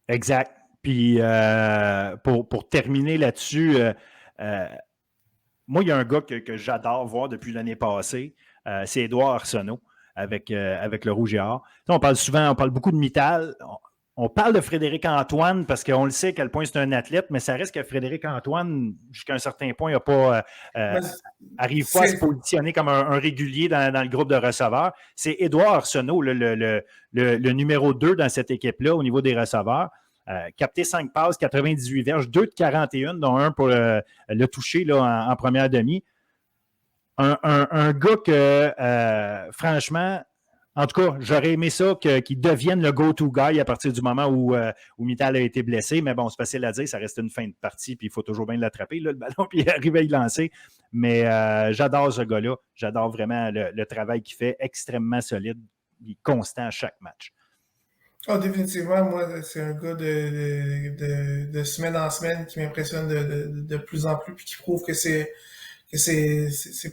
Exact. Puis pour terminer là-dessus, moi, il y a un gars que j'adore voir depuis l'année passée, c'est Édouard Arsenault avec le Rouge et Or. On parle beaucoup de Mittal. On parle de Frédéric-Antoine parce qu'on le sait à quel point c'est un athlète, mais ça reste que Frédéric-Antoine, jusqu'à un certain point, n'arrive pas à se positionner comme un régulier dans le groupe de receveurs. C'est Édouard Arsenault, le numéro 2 dans cette équipe-là au niveau des receveurs. Capté 5 passes, 98 verges, 2 de 41, dont un pour le toucher là, en première demi. Un gars que, franchement, en tout cas, j'aurais aimé ça qu'il devienne le go-to guy à partir du moment où Mittal a été blessé. Mais bon, c'est facile à dire, ça reste une fin de partie, puis il faut toujours bien l'attraper, là, le ballon, puis arriver à y lancer. Mais j'adore ce gars-là. J'adore vraiment le travail qu'il fait, extrêmement solide, il est constant à chaque match.
Oh, définitivement, moi, c'est un gars de semaine en semaine qui m'impressionne de plus en plus, puis qui prouve que c'est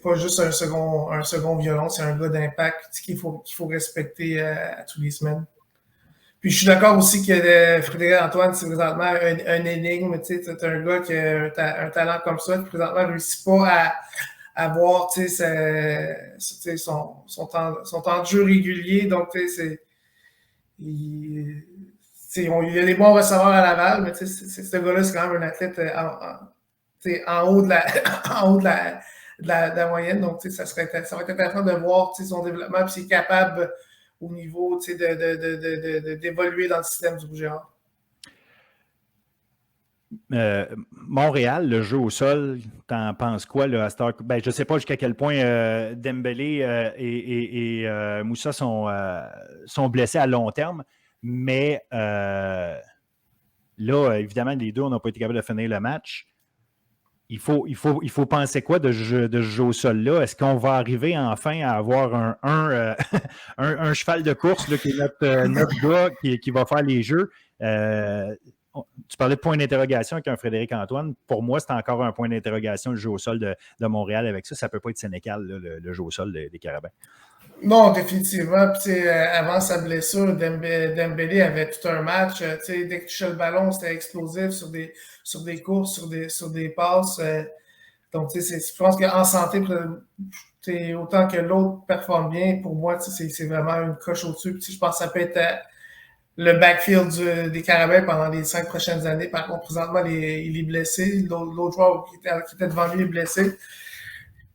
pas juste un second violon, c'est un gars d'impact qu'il faut respecter à tous les semaines. Puis je suis d'accord aussi que Frédéric Antoine, c'est présentement un énigme. Tu sais, c'est un gars qui a un talent comme ça, qui présentement ne réussit pas à avoir son temps de jeu régulier. Donc, tu sais, il y a des bons receveurs à Laval, mais ce gars-là, c'est quand même un athlète en haut de la moyenne. Donc, ça va être intéressant de voir son développement et s'il est capable au niveau d'évoluer dans le système du Rouge et Or.
Montréal, le jeu au sol, t'en penses quoi là, à cette heure? Ben, je ne sais pas jusqu'à quel point Dembélé et Moussa sont blessés à long terme, mais là, évidemment, les deux, on n'a pas été capable de finir le match. Il faut penser quoi de ce jeu au sol-là? Est-ce qu'on va arriver enfin à avoir un cheval de course là, qui est notre gars qui va faire les jeux? Tu parlais de point d'interrogation avec un Frédéric-Antoine. Pour moi, c'est encore un point d'interrogation, le jeu au sol de Montréal avec ça. Ça ne peut pas être Sénécal, là, le jeu au sol des Carabins.
Non, définitivement. Puis, avant sa blessure, Dembélé avait tout un match. Dès qu'il touchait le ballon, c'était explosif sur des courses, sur des passes. Donc, je pense qu'en santé, autant que l'autre performe bien, pour moi, c'est vraiment une coche au-dessus. Puis, je pense que ça peut être le backfield des Carabins pendant les 5 prochaines années. Par contre, présentement, il est blessé. L'autre joueur qui était devant lui est blessé.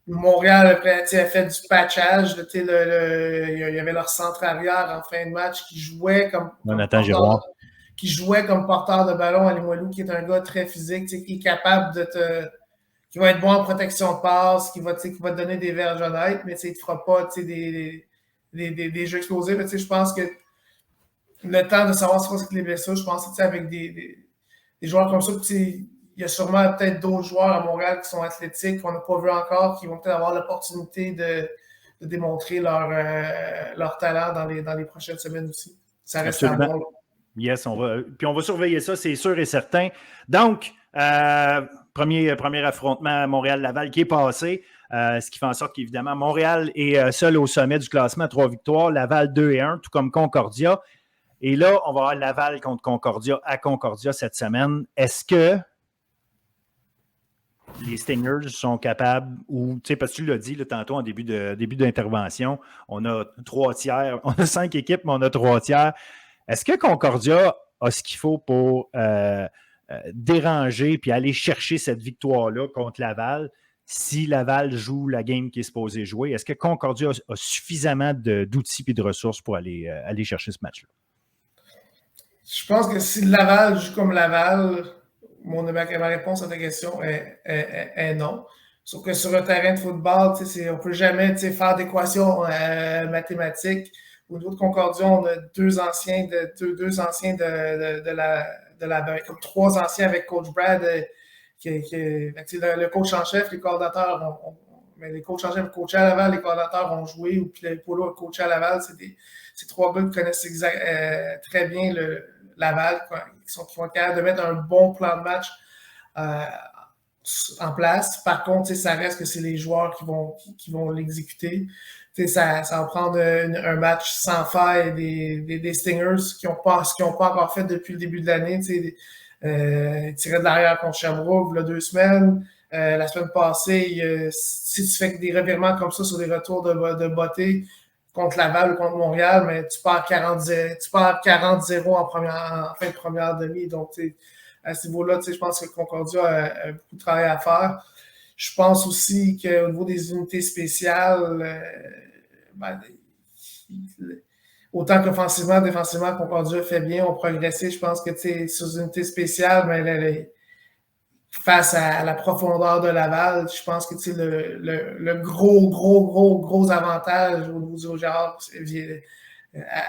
Montréal a fait du patchage. Il y avait leur centre arrière en fin de match qui jouait comme porteur de ballon à Limoilou, qui est un gars très physique, qui est capable qui va être bon en protection de passe, qui va te donner des verges honnêtes, mais il ne te fera pas des jeux explosifs. Je pense que le temps de savoir ce que c'est les blessures, je pense avec des joueurs comme ça, il y a sûrement peut-être d'autres joueurs à Montréal qui sont athlétiques, qu'on n'a pas vu encore, qui vont peut-être avoir l'opportunité de démontrer leur talent dans les prochaines semaines aussi. Ça reste à voir.
Yes, on va surveiller ça, c'est sûr et certain. Donc, premier affrontement à Montréal-Laval qui est passé, ce qui fait en sorte qu'évidemment, Montréal est seul au sommet du classement à 3 victoires, Laval 2-1, tout comme Concordia. Et là, on va avoir Laval contre Concordia à Concordia cette semaine. Est-ce que les Stingers sont capables, ou, tu sais, parce que tu l'as dit là, tantôt en début d'intervention, on a 3 tiers, on a 5 équipes, mais on a 3 tiers. Est-ce que Concordia a ce qu'il faut pour déranger puis aller chercher cette victoire-là contre Laval si Laval joue la game qui est supposée jouer? Est-ce que Concordia a suffisamment d'outils et de ressources pour aller chercher ce match-là?
Je pense que si Laval joue comme Laval, ma réponse à ta question est non. Sauf que sur un terrain de football, on ne peut jamais faire d'équations mathématiques Au niveau de Concordia, on a deux anciens comme trois anciens avec Coach Brad, le coach en chef, les coordinateurs mais les coachs en chef coachés à Laval, les coordinateurs ont joué, ou puis les Polo a coaché à Laval. C'est trois gars qui connaissent très bien Laval, qui vont être capables de mettre un bon plan de match en place. Par contre, ça reste que c'est les joueurs qui vont l'exécuter. Ça va prendre un match sans faille des Stingers qui n'ont pas encore fait depuis le début de l'année. Tirer de l'arrière contre Sherbrooke, il y a 2 semaines. La semaine passée, si tu fais des revirements comme ça sur des retours de beauté contre Laval ou contre Montréal, mais tu pars 40-0 en fin de première demi. Donc, à ce niveau-là, je pense que Concordia a beaucoup de travail à faire. Je pense aussi qu'au niveau des unités spéciales, autant qu'offensivement, défensivement, Concordia fait bien, ont progressé. Je pense que sur les unités spéciales, mais face à la profondeur de Laval, je pense que le gros avantage au niveau du Gérard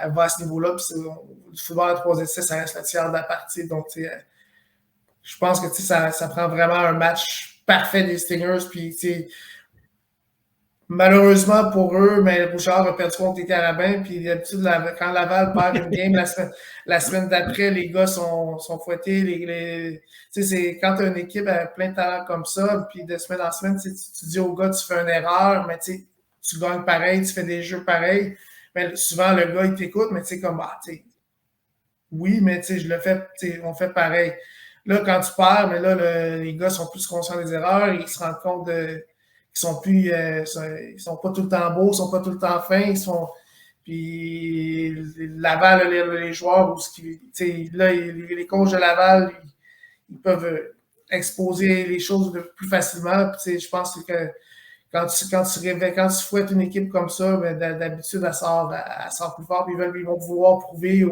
va à ce niveau-là. Puis le football à 3 essais, ça reste le tiers de la partie. Donc, je pense que ça prend vraiment un match parfait des Stingers. Puis, malheureusement pour eux, mais Bouchard a perdu contre les Carabins. Puis d'habitude, quand Laval perd une game, la semaine d'après, les gars sont fouettés. C'est quand tu as une équipe avec plein de talent comme ça, puis de semaine en semaine, tu dis aux gars, tu fais une erreur, mais tu gagnes pareil, tu fais des jeux pareils. Mais souvent, le gars, il t'écoute, mais oui, mais je le fais, on fait pareil. Là, quand tu perds, mais là, les gars sont plus conscients des erreurs, ils se rendent compte qu'ils sont plus, ils sont pas tout le temps beaux, ils sont pas tout le temps fins, puis Laval, les joueurs, là, les coachs de Laval, ils peuvent exposer les choses plus facilement. Puis, je pense que quand tu fouettes une équipe comme ça, ben, d'habitude, elle sort plus fort, puis ils vont pouvoir prouver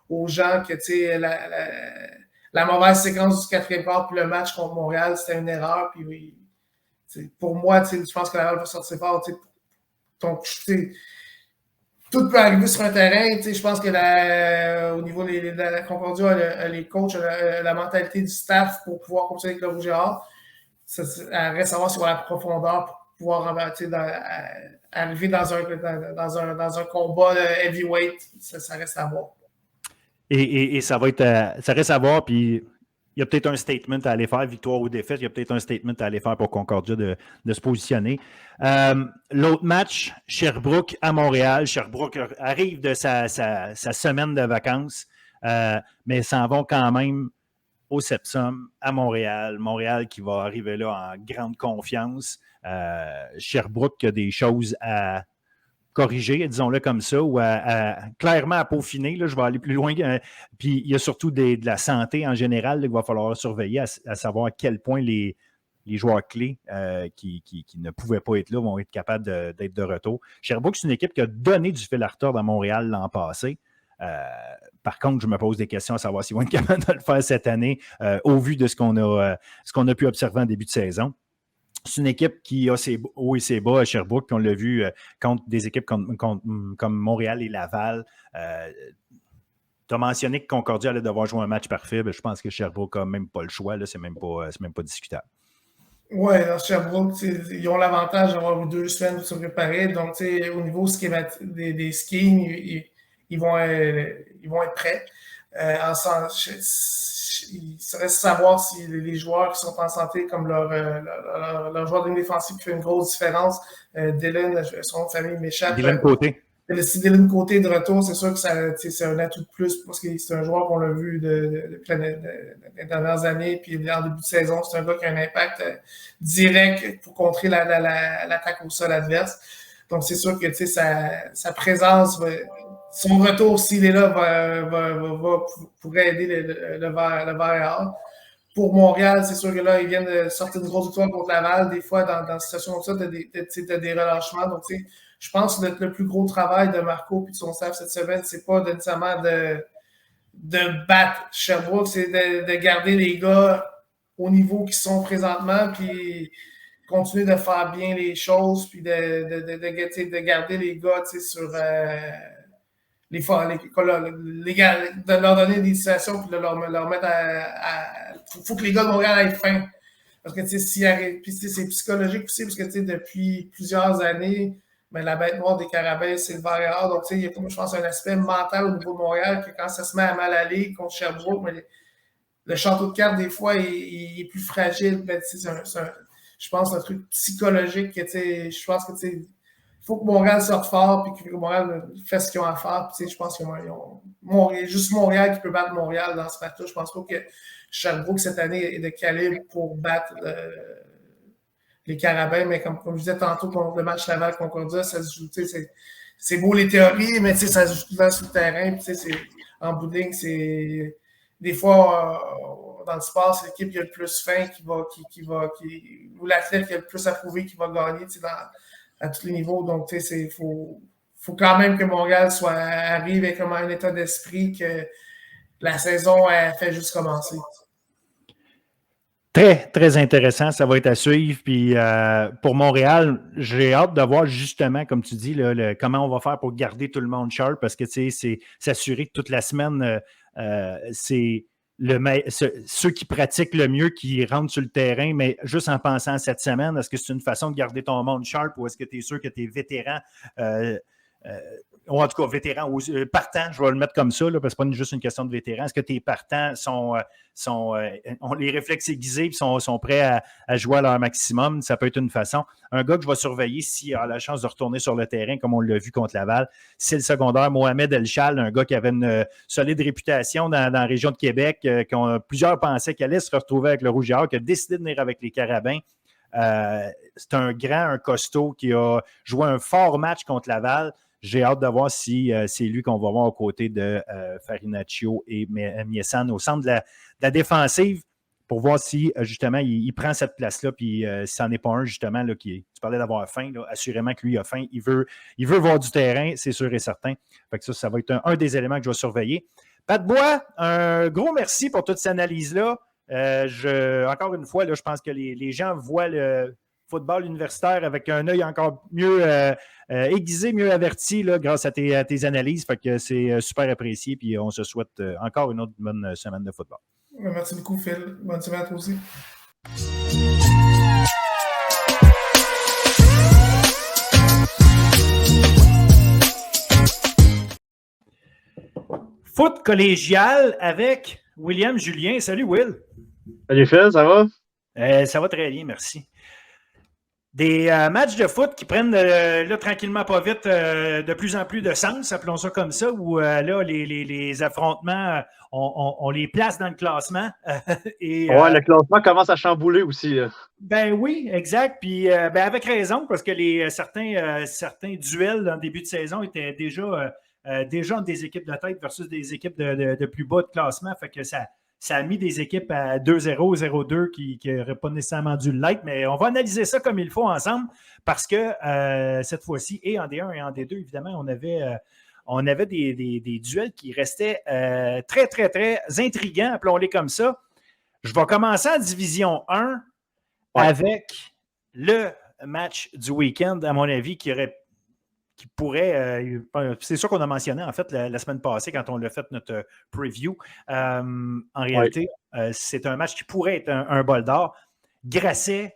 aux gens que la mauvaise séquence du 4e quart, puis le match contre Montréal, c'était une erreur. Puis pour moi, je pense que Laval va sortir fort. Donc, tout peut arriver sur un terrain. Je pense que au niveau de la Concordia, les coachs, la mentalité du staff pour pouvoir continuer avec le Rouge et Or, elle reste à voir sur la profondeur pour pouvoir arriver dans un combat heavyweight. Ça reste à voir.
Et ça reste à voir, puis il y a peut-être un statement à aller faire, victoire ou défaite, il y a peut-être un statement à aller faire pour Concordia de se positionner. L'autre match, Sherbrooke à Montréal. Sherbrooke arrive de sa semaine de vacances, mais s'en vont quand même au Sepsum à Montréal. Montréal qui va arriver là en grande confiance. Sherbrooke a des choses à corriger, disons-le comme ça, ou clairement à peaufiner. Là, je vais aller plus loin. Puis il y a surtout de la santé en général là, qu'il va falloir surveiller, à savoir à quel point les joueurs clés qui ne pouvaient pas être là vont être capables d'être de retour. Sherbrooke, c'est une équipe qui a donné du fil à retordre à Montréal l'an passé. Par contre, je me pose des questions à savoir s'ils vont être capables de le faire cette année au vu de ce qu'on a pu observer en début de saison. C'est une équipe qui a ses hauts et ses bas à Sherbrooke, puis on l'a vu contre des équipes comme Montréal et Laval. Tu as mentionné que Concordia allait devoir jouer un match parfait. Je pense que Sherbrooke n'a même pas le choix. Là, c'est même pas discutable.
Oui, Sherbrooke, ils ont l'avantage d'avoir eu 2 semaines pour se préparer. Donc, au niveau des schemes, ils vont être prêts. Il serait savoir si les joueurs qui sont en santé, comme leur joueur de défensif qui fait une grosse différence, Dylan, son nom de famille m'échappe.
Dylan Côté.
Si Dylan Côté de retour, c'est sûr que c'est un atout de plus parce que c'est un joueur qu'on l'a vu depuis les dernières années. Puis en début de saison, c'est un gars qui a un impact direct pour contrer l'attaque au sol adverse. Donc, c'est sûr que sa présence, son retour, s'il est là, pourrait aider le Vert. Pour Montréal, c'est sûr que là, ils viennent de sortir une grosse victoire contre Laval. Des fois, dans une situation comme ça, tu as des relâchements. Donc, je pense que le plus gros travail de Marco et de son staff cette semaine, c'est pas nécessairement de battre Sherbrooke, c'est de garder les gars au niveau qu'ils sont présentement, puis continuer de faire bien les choses, puis de garder les gars sur de leur donner des situations puis de leur mettre faut que les gars de Montréal aient faim. Parce que, tu sais, puis c'est psychologique aussi, parce que, tu sais, depuis plusieurs années, ben, la bête noire des Carabins, c'est le vert et or. Donc, tu sais, il y a comme, je pense, un aspect mental au niveau de Montréal que quand ça se met à mal aller contre Sherbrooke, mais le château de cartes, des fois, il est plus fragile. Ben, je pense, un truc psychologique que, tu sais, je pense que, tu sais, il faut que Montréal sorte fort puis que Montréal fasse ce qu'ils ont à faire. Puis, tu sais, je pense qu'il y a juste Montréal qui peut battre Montréal dans ce match-là. Je pense pas que Sherbrooke, cette année, est de calibre pour battre les Carabins. Mais comme je disais tantôt, contre le match Laval-Concordia, ça se joue, tu sais, c'est beau les théories, mais tu sais, ça se joue souvent sur le terrain. Puis, tu sais, en bout de ligne, c'est... Des fois, dans le sport, c'est l'équipe qui a le plus faim ou l'athlète qui a le plus à prouver qui va gagner, tu sais, à tous les niveaux. Donc, tu sais, faut quand même que Montréal arrive avec comme un état d'esprit que la saison a fait juste commencer.
Très, très intéressant. Ça va être à suivre. Puis pour Montréal, j'ai hâte de voir justement, comme tu dis, là, comment on va faire pour garder tout le monde sharp parce que tu sais, c'est s'assurer que toute la semaine, c'est ceux qui pratiquent le mieux qui rentrent sur le terrain, mais juste en pensant à cette semaine, est-ce que c'est une façon de garder ton monde sharp ou est-ce que tu es sûr que tes vétérans ou en tout cas, vétérans ou partants, je vais le mettre comme ça, là, parce que ce n'est pas juste une question de vétérans. Est-ce que tes partants ont les réflexes aiguisés et sont prêts à jouer à leur maximum? Ça peut être une façon. Un gars que je vais surveiller s'il a la chance de retourner sur le terrain, comme on l'a vu contre Laval, c'est le secondaire Mohamed Elchal, un gars qui avait une solide réputation dans la région de Québec, plusieurs pensaient qu'il allait se retrouver avec le Rouge et Or, qui a décidé de venir avec les Carabins. C'est un costaud qui a joué un fort match contre Laval. J'ai hâte de voir si c'est lui qu'on va voir aux côtés de Farinaccio et Miesan au centre de la défensive pour voir si, justement, il prend cette place-là. Puis, si c'en est pas un, justement, là, tu parlais d'avoir faim, là, assurément que lui a faim. Il veut voir du terrain, c'est sûr et certain. Fait que ça va être un des éléments que je vais surveiller. Pat Bois, un gros merci pour toute cette analyse-là. Encore une fois, là, je pense que les gens voient le football universitaire avec un œil encore mieux aiguisé, mieux averti là, grâce à tes analyses. Fait que c'est super apprécié. Puis on se souhaite encore une autre bonne semaine de football.
Merci beaucoup, Phil. Bonne semaine à toi aussi.
Foot collégial avec William Julien. Salut, Will.
Salut, Phil, ça va?
Ça va très bien, merci. Des matchs de foot qui prennent là, tranquillement pas vite de plus en plus de sens, appelons ça comme ça, où là, les affrontements, on les place dans le classement.
Le classement commence à chambouler aussi. Là.
Ben oui, exact. Puis avec raison, parce que certains duels en début de saison étaient déjà des équipes de tête versus des équipes de plus bas de classement. Fait que ça a mis des équipes à 2-0, 0-2 qui n'auraient pas nécessairement dû l'être, mais on va analyser ça comme il faut ensemble parce que cette fois-ci, et en D1 et en D2, évidemment, on avait des duels qui restaient très, très, très intriguants, appelons-les comme ça. Je vais commencer en Division 1 avec le match du week-end, à mon avis, qui pourrait, c'est sûr qu'on a mentionné en fait la semaine passée quand on a fait notre preview. En réalité, c'est un match qui pourrait être un bol d'or. Grasset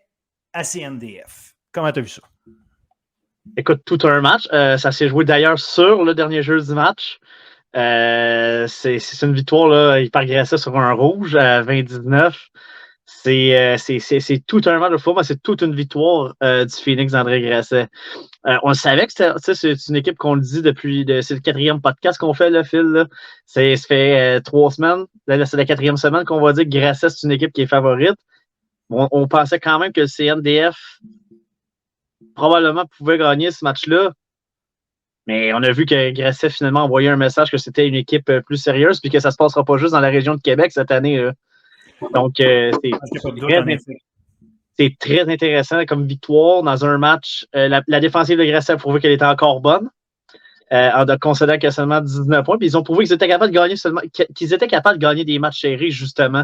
à CNDF. Comment tu as vu ça?
Écoute, tout un match. Ça s'est joué d'ailleurs sur le dernier jeu du match. C'est une victoire là, hyper Grasset sur un rouge à 20-19. C'est tout un match de football, mais c'est toute une victoire du Phoenix d'André Grasset. On le savait que c'est une équipe qu'on le dit depuis, c'est le 4e podcast qu'on fait, le Phil. Là. Ça fait 3 semaines. Là, c'est la 4e semaine qu'on va dire que Grasset, c'est une équipe qui est favorite. On pensait quand même que le CNDF probablement pouvait gagner ce match-là. Mais on a vu que Grasset finalement a envoyé un message que c'était une équipe plus sérieuse puis que ça ne se passera pas juste dans la région de Québec cette année. Là. Donc, c'est très intéressant comme victoire dans un match. La défensive de Grasset a prouvé qu'elle était encore bonne en concédant que seulement 19 points. Puis ils ont prouvé qu'ils étaient capables de gagner des matchs serrés, justement.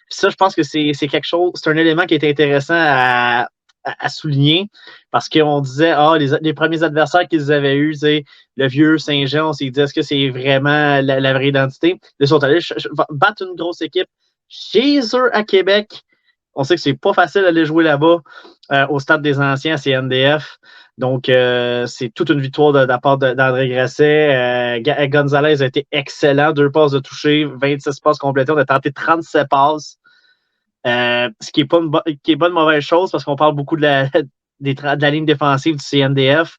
Puis ça, je pense que c'est quelque chose, c'est un élément qui est intéressant à à souligner parce qu'on disait, les premiers adversaires qu'ils avaient eus, le vieux Saint-Jean, on s'est dit, est-ce que c'est vraiment la vraie identité? Ils sont allés battre une grosse équipe chez eux à Québec. On sait que c'est pas facile d'aller jouer là-bas au Stade des Anciens, c'est CNDF. Donc, c'est toute une victoire de la part d'André Grasset. Gonzalez a été excellent. 2 passes de toucher, 26 passes complétées. On a tenté 37 passes. Ce qui n'est pas une mauvaise chose parce qu'on parle beaucoup de la ligne défensive du CNDF.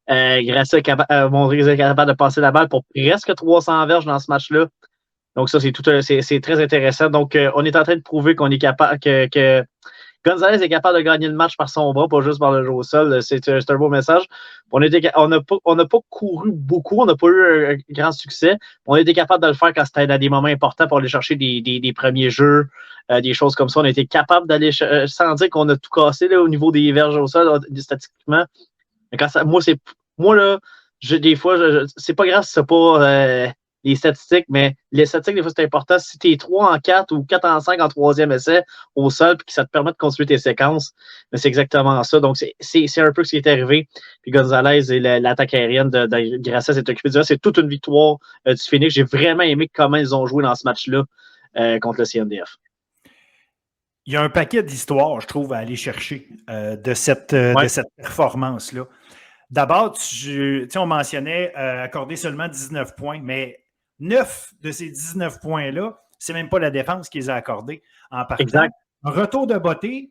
Grasset a montré qu'il est capable de passer la balle pour presque 300 verges dans ce match-là. Donc, ça, c'est très intéressant. Donc, on est en train de prouver qu'on est capable que Gonzalez est capable de gagner le match par son bras, pas juste par le jeu au sol. C'est un beau message. On n'a pas couru beaucoup, on n'a pas eu un grand succès. On a été capable de le faire quand c'était dans des moments importants pour aller chercher des premiers jeux, des choses comme ça. On a été capable d'aller, sans dire qu'on a tout cassé là, au niveau des verges au sol, statistiquement. Mais moi, là, des fois, c'est pas grave si c'est pas les statistiques, mais les statistiques, des fois, c'est important. Si tu es 3 en 4 ou 4 en 5 en troisième essai au sol, puis que ça te permet de construire tes séquences, mais c'est exactement ça. Donc, c'est un peu ce qui est arrivé. Puis Gonzalez et l'attaque aérienne de Grasset s'est occupé de ça. C'est toute une victoire du Phoenix. J'ai vraiment aimé comment ils ont joué dans ce match-là contre le CNDF.
Il y a un paquet d'histoires, je trouve, à aller chercher de cette performance-là. D'abord, on mentionnait accorder seulement 19 points, mais 9 de ces 19 points-là, c'est même pas la défense qui les a accordés en partant.
Exact.
Un retour de beauté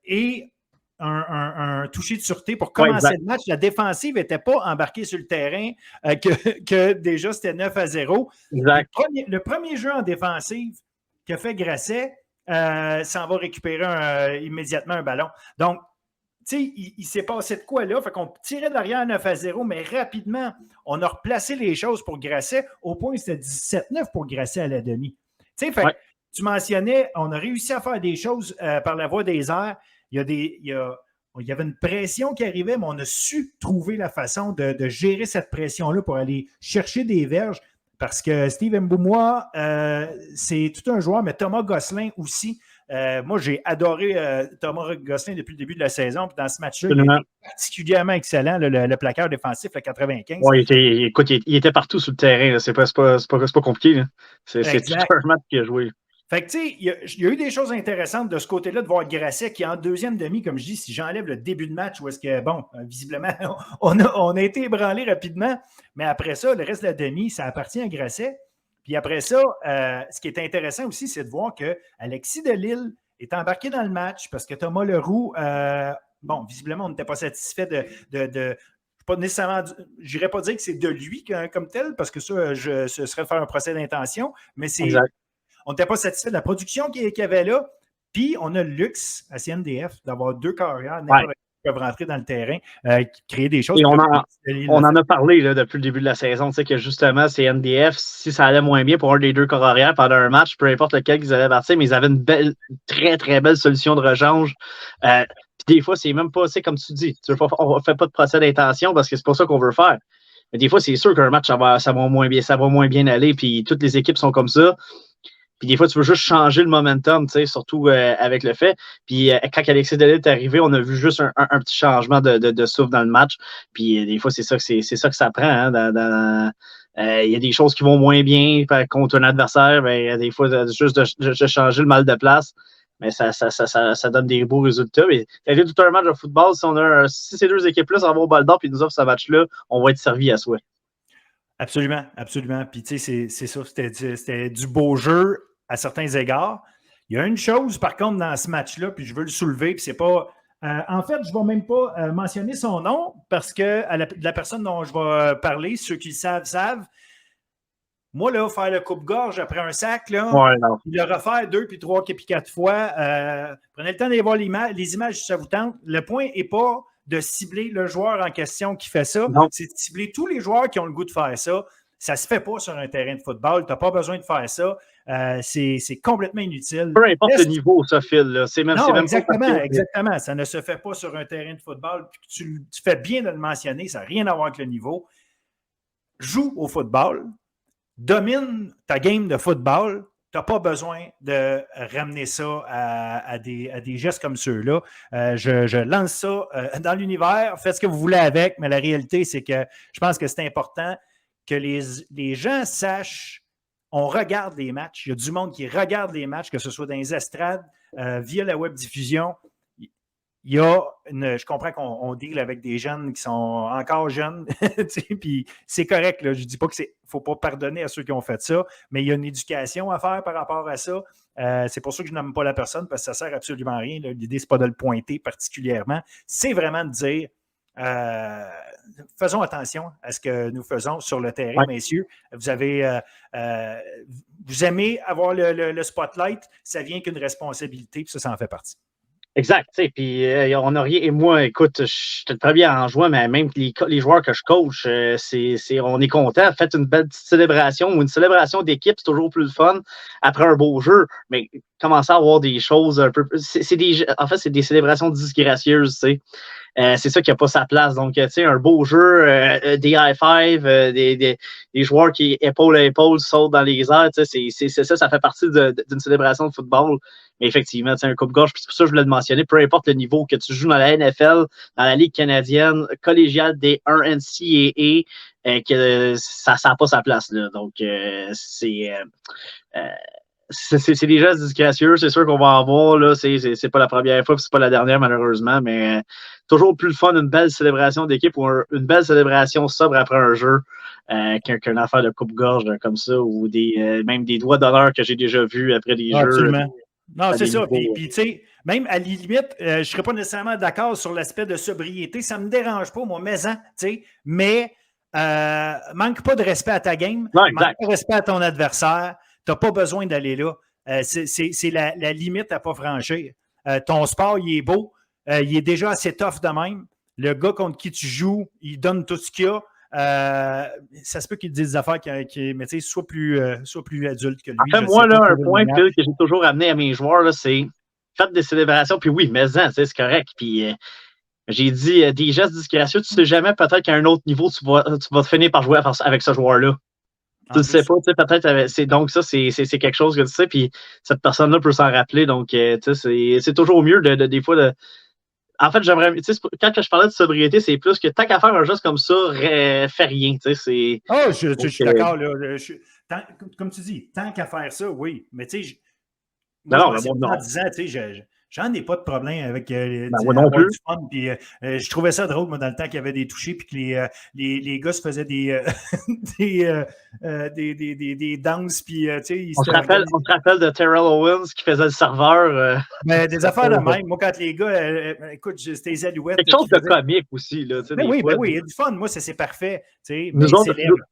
et un toucher de sûreté pour commencer le match. La défensive n'était pas embarquée sur le terrain, que déjà c'était 9-0.
Exact.
Le premier jeu en défensive qu'a fait Grasset, s'en va récupérer immédiatement un ballon. Donc, tu sais, il s'est passé de quoi là? Fait qu'on tirait de l'arrière 9-0, mais rapidement, on a replacé les choses pour Grasset au point où c'était 17-9 pour Grasset à la demi. Tu sais, tu mentionnais, on a réussi à faire des choses par la voie des airs. Il y avait une pression qui arrivait, mais on a su trouver la façon de gérer cette pression-là pour aller chercher des verges. Parce que Steve Mboumois, c'est tout un joueur, mais Thomas Gosselin aussi. Moi, j'ai adoré Thomas Gosselin depuis le début de la saison. Puis dans ce match-là, il était particulièrement excellent, le plaqueur défensif, le 95.
Ouais, il était partout sur le terrain. C'est pas compliqué. Là. C'est tout un match qu'il a joué.
Fait que, tu sais, il y a eu des choses intéressantes de ce côté-là de voir Grasset qui, en deuxième demi, comme je dis, si j'enlève le début de match, où est-ce que, bon, visiblement, on a été ébranlé rapidement, mais après ça, le reste de la demi, ça appartient à Grasset. Puis après ça, ce qui est intéressant aussi, c'est de voir que Alexis Delisle est embarqué dans le match parce que Thomas Leroux, bon, visiblement, on n'était pas satisfait pas nécessairement, je n'irais pas dire que c'est de lui comme tel, parce que ça, ce serait de faire un procès d'intention, mais c'est.
Exact.
On n'était pas satisfait de la production qu'il y avait là. Puis, on a le luxe à CNDF d'avoir 2 carrières qui peuvent rentrer dans le terrain, créer des choses.
Et on en a parlé là, depuis le début de la saison, tu sais, que justement, CNDF, si ça allait moins bien pour un des 2 carrières pendant un match, peu importe lequel qu'ils allaient partir, mais ils avaient une très, très belle solution de rechange. Puis des fois, c'est même pas, comme tu dis, on ne fait pas de procès d'intention parce que c'est pas ça qu'on veut faire. Mais des fois, c'est sûr qu'un match, ça va moins bien aller, puis toutes les équipes sont comme ça. Puis des fois, tu veux juste changer le momentum, tu sais, surtout avec le fait. Puis quand Alexis Delisle est arrivé, on a vu juste un petit changement de souffle dans le match. Puis des fois, c'est ça que ça prend. Hein, il y a des choses qui vont moins bien contre un adversaire. Ben, des fois, juste de changer le mal de place, mais ça donne des beaux résultats. Mais ça a été tout un match de football. Si ces 2 équipes-là s'en vont au bal d'or et nous offrent ce match-là, on va être servi à souhait.
Absolument, absolument. Puis tu sais, c'est ça, c'était du beau jeu à certains égards. Il y a une chose, par contre, dans ce match-là, puis je veux le soulever, puis c'est pas... en fait, je ne vais même pas mentionner son nom, parce que la personne dont je vais parler, ceux qui le savent. Moi, là, faire le coupe-gorge après un sac, là, le refaire 2, puis 3, puis 4 fois, prenez le temps d'aller voir les images si ça vous tente. Le point n'est pas de cibler le joueur en question qui fait ça, c'est de cibler tous les joueurs qui ont le goût de faire ça. Ça ne se fait pas sur un terrain de football. Tu n'as pas besoin de faire ça. C'est complètement inutile.
Peu importe le niveau, ça, Phil.
Exactement. Ça ne se fait pas sur un terrain de football. Tu fais bien de le mentionner. Ça n'a rien à voir avec le niveau. Joue au football. Domine ta game de football. n'as pas besoin de ramener ça à des gestes comme ceux-là. Je lance ça dans l'univers, faites ce que vous voulez avec, mais la réalité, c'est que je pense que c'est important que les gens sachent, on regarde les matchs. Il y a du monde qui regarde les matchs, que ce soit dans les estrades, via la web diffusion. Il y a je comprends qu'on deal avec des jeunes qui sont encore jeunes, puis c'est correct. Là, je ne dis pas qu'il ne faut pas pardonner à ceux qui ont fait ça, mais il y a une éducation à faire par rapport à ça. C'est pour ça que je n'aime pas la personne, parce que ça ne sert absolument à rien. Là. L'idée, ce n'est pas de le pointer particulièrement. C'est vraiment de dire faisons attention à ce que nous faisons sur le terrain, messieurs. Vous aimez avoir le spotlight, ça vient qu'une responsabilité, puis ça en fait partie.
Exact. Puis on n'a rien. Et moi, écoute, je suis très bien en jouant, mais même les joueurs que je coach, on est content. Faites une belle petite célébration ou une célébration d'équipe, c'est toujours plus le fun après un beau jeu. Mais commencer à avoir des choses un peu. En fait, c'est des célébrations disgracieuses, tu sais. C'est ça qui n'a pas sa place. Donc, tu sais, un beau jeu, des high-five, des joueurs qui, épaule à épaule, sautent dans les airs, tu sais, ça fait partie d'une célébration de football. Mais effectivement, tu sais, un coupe-gorge, puis c'est pour ça que je voulais le mentionner, peu importe le niveau que tu joues dans la NFL, dans la Ligue canadienne, collégiale des 1 NCAA, que ça n'a pas sa place, là. Donc, c'est des gestes disgracieux, c'est sûr qu'on va en voir, là, c'est pas la première fois, puis c'est pas la dernière, malheureusement, mais toujours plus le fun, une belle célébration d'équipe ou une belle célébration sobre après un jeu qu'une affaire de coupe-gorge comme ça, ou même des doigts d'honneur que j'ai déjà vus après des jeux.
Absolument. Non, c'est ça. Puis, tu sais, même à la limite, je ne serais pas nécessairement d'accord sur l'aspect de sobriété. Ça ne me dérange pas, moi, tu sais, mais manque pas de respect à ta game,
non,
manque pas de respect à ton adversaire. Tu n'as pas besoin d'aller là. C'est la limite à ne pas franchir. Ton sport, il est beau. Il est déjà assez tough de même. Le gars contre qui tu joues, il donne tout ce qu'il a. Ça se peut qu'il dise des affaires mais tu sais, soit plus adulte que lui.
En fait, moi, là, un point que j'ai toujours amené à mes joueurs, là, c'est faites des célébrations, puis oui, mais c'est correct. Puis j'ai dit des gestes disgracieux, tu ne sais jamais, peut-être qu'à un autre niveau, tu vas te finir par jouer avec ce joueur-là. Tu ne sais pas, tu sais, peut-être. Donc, ça, c'est quelque chose que tu sais, puis cette personne-là peut s'en rappeler. Donc, tu sais, c'est toujours mieux des fois. En fait, j'aimerais. Tu sais, quand je parlais de sobriété, c'est plus que tant qu'à faire un geste comme ça, fais rien. Tu sais,
je suis d'accord. Comme tu dis, tant qu'à faire ça, oui. Mais tu sais, en disant, tu sais, j'en ai pas de problème avec
moi non plus.
du fun. Puis, je trouvais ça drôle, moi, dans le temps qu'il y avait des touchés, puis que les gars se faisaient des danses. Puis, tu sais,
on se rappelle de Terrell Owens qui faisait le serveur.
Mais des affaires de même. Moi, quand les gars, écoute, c'était les alouettes.
Quelque chose de comique aussi. Là,
oui, il y a du fun. Moi, c'est parfait. Mais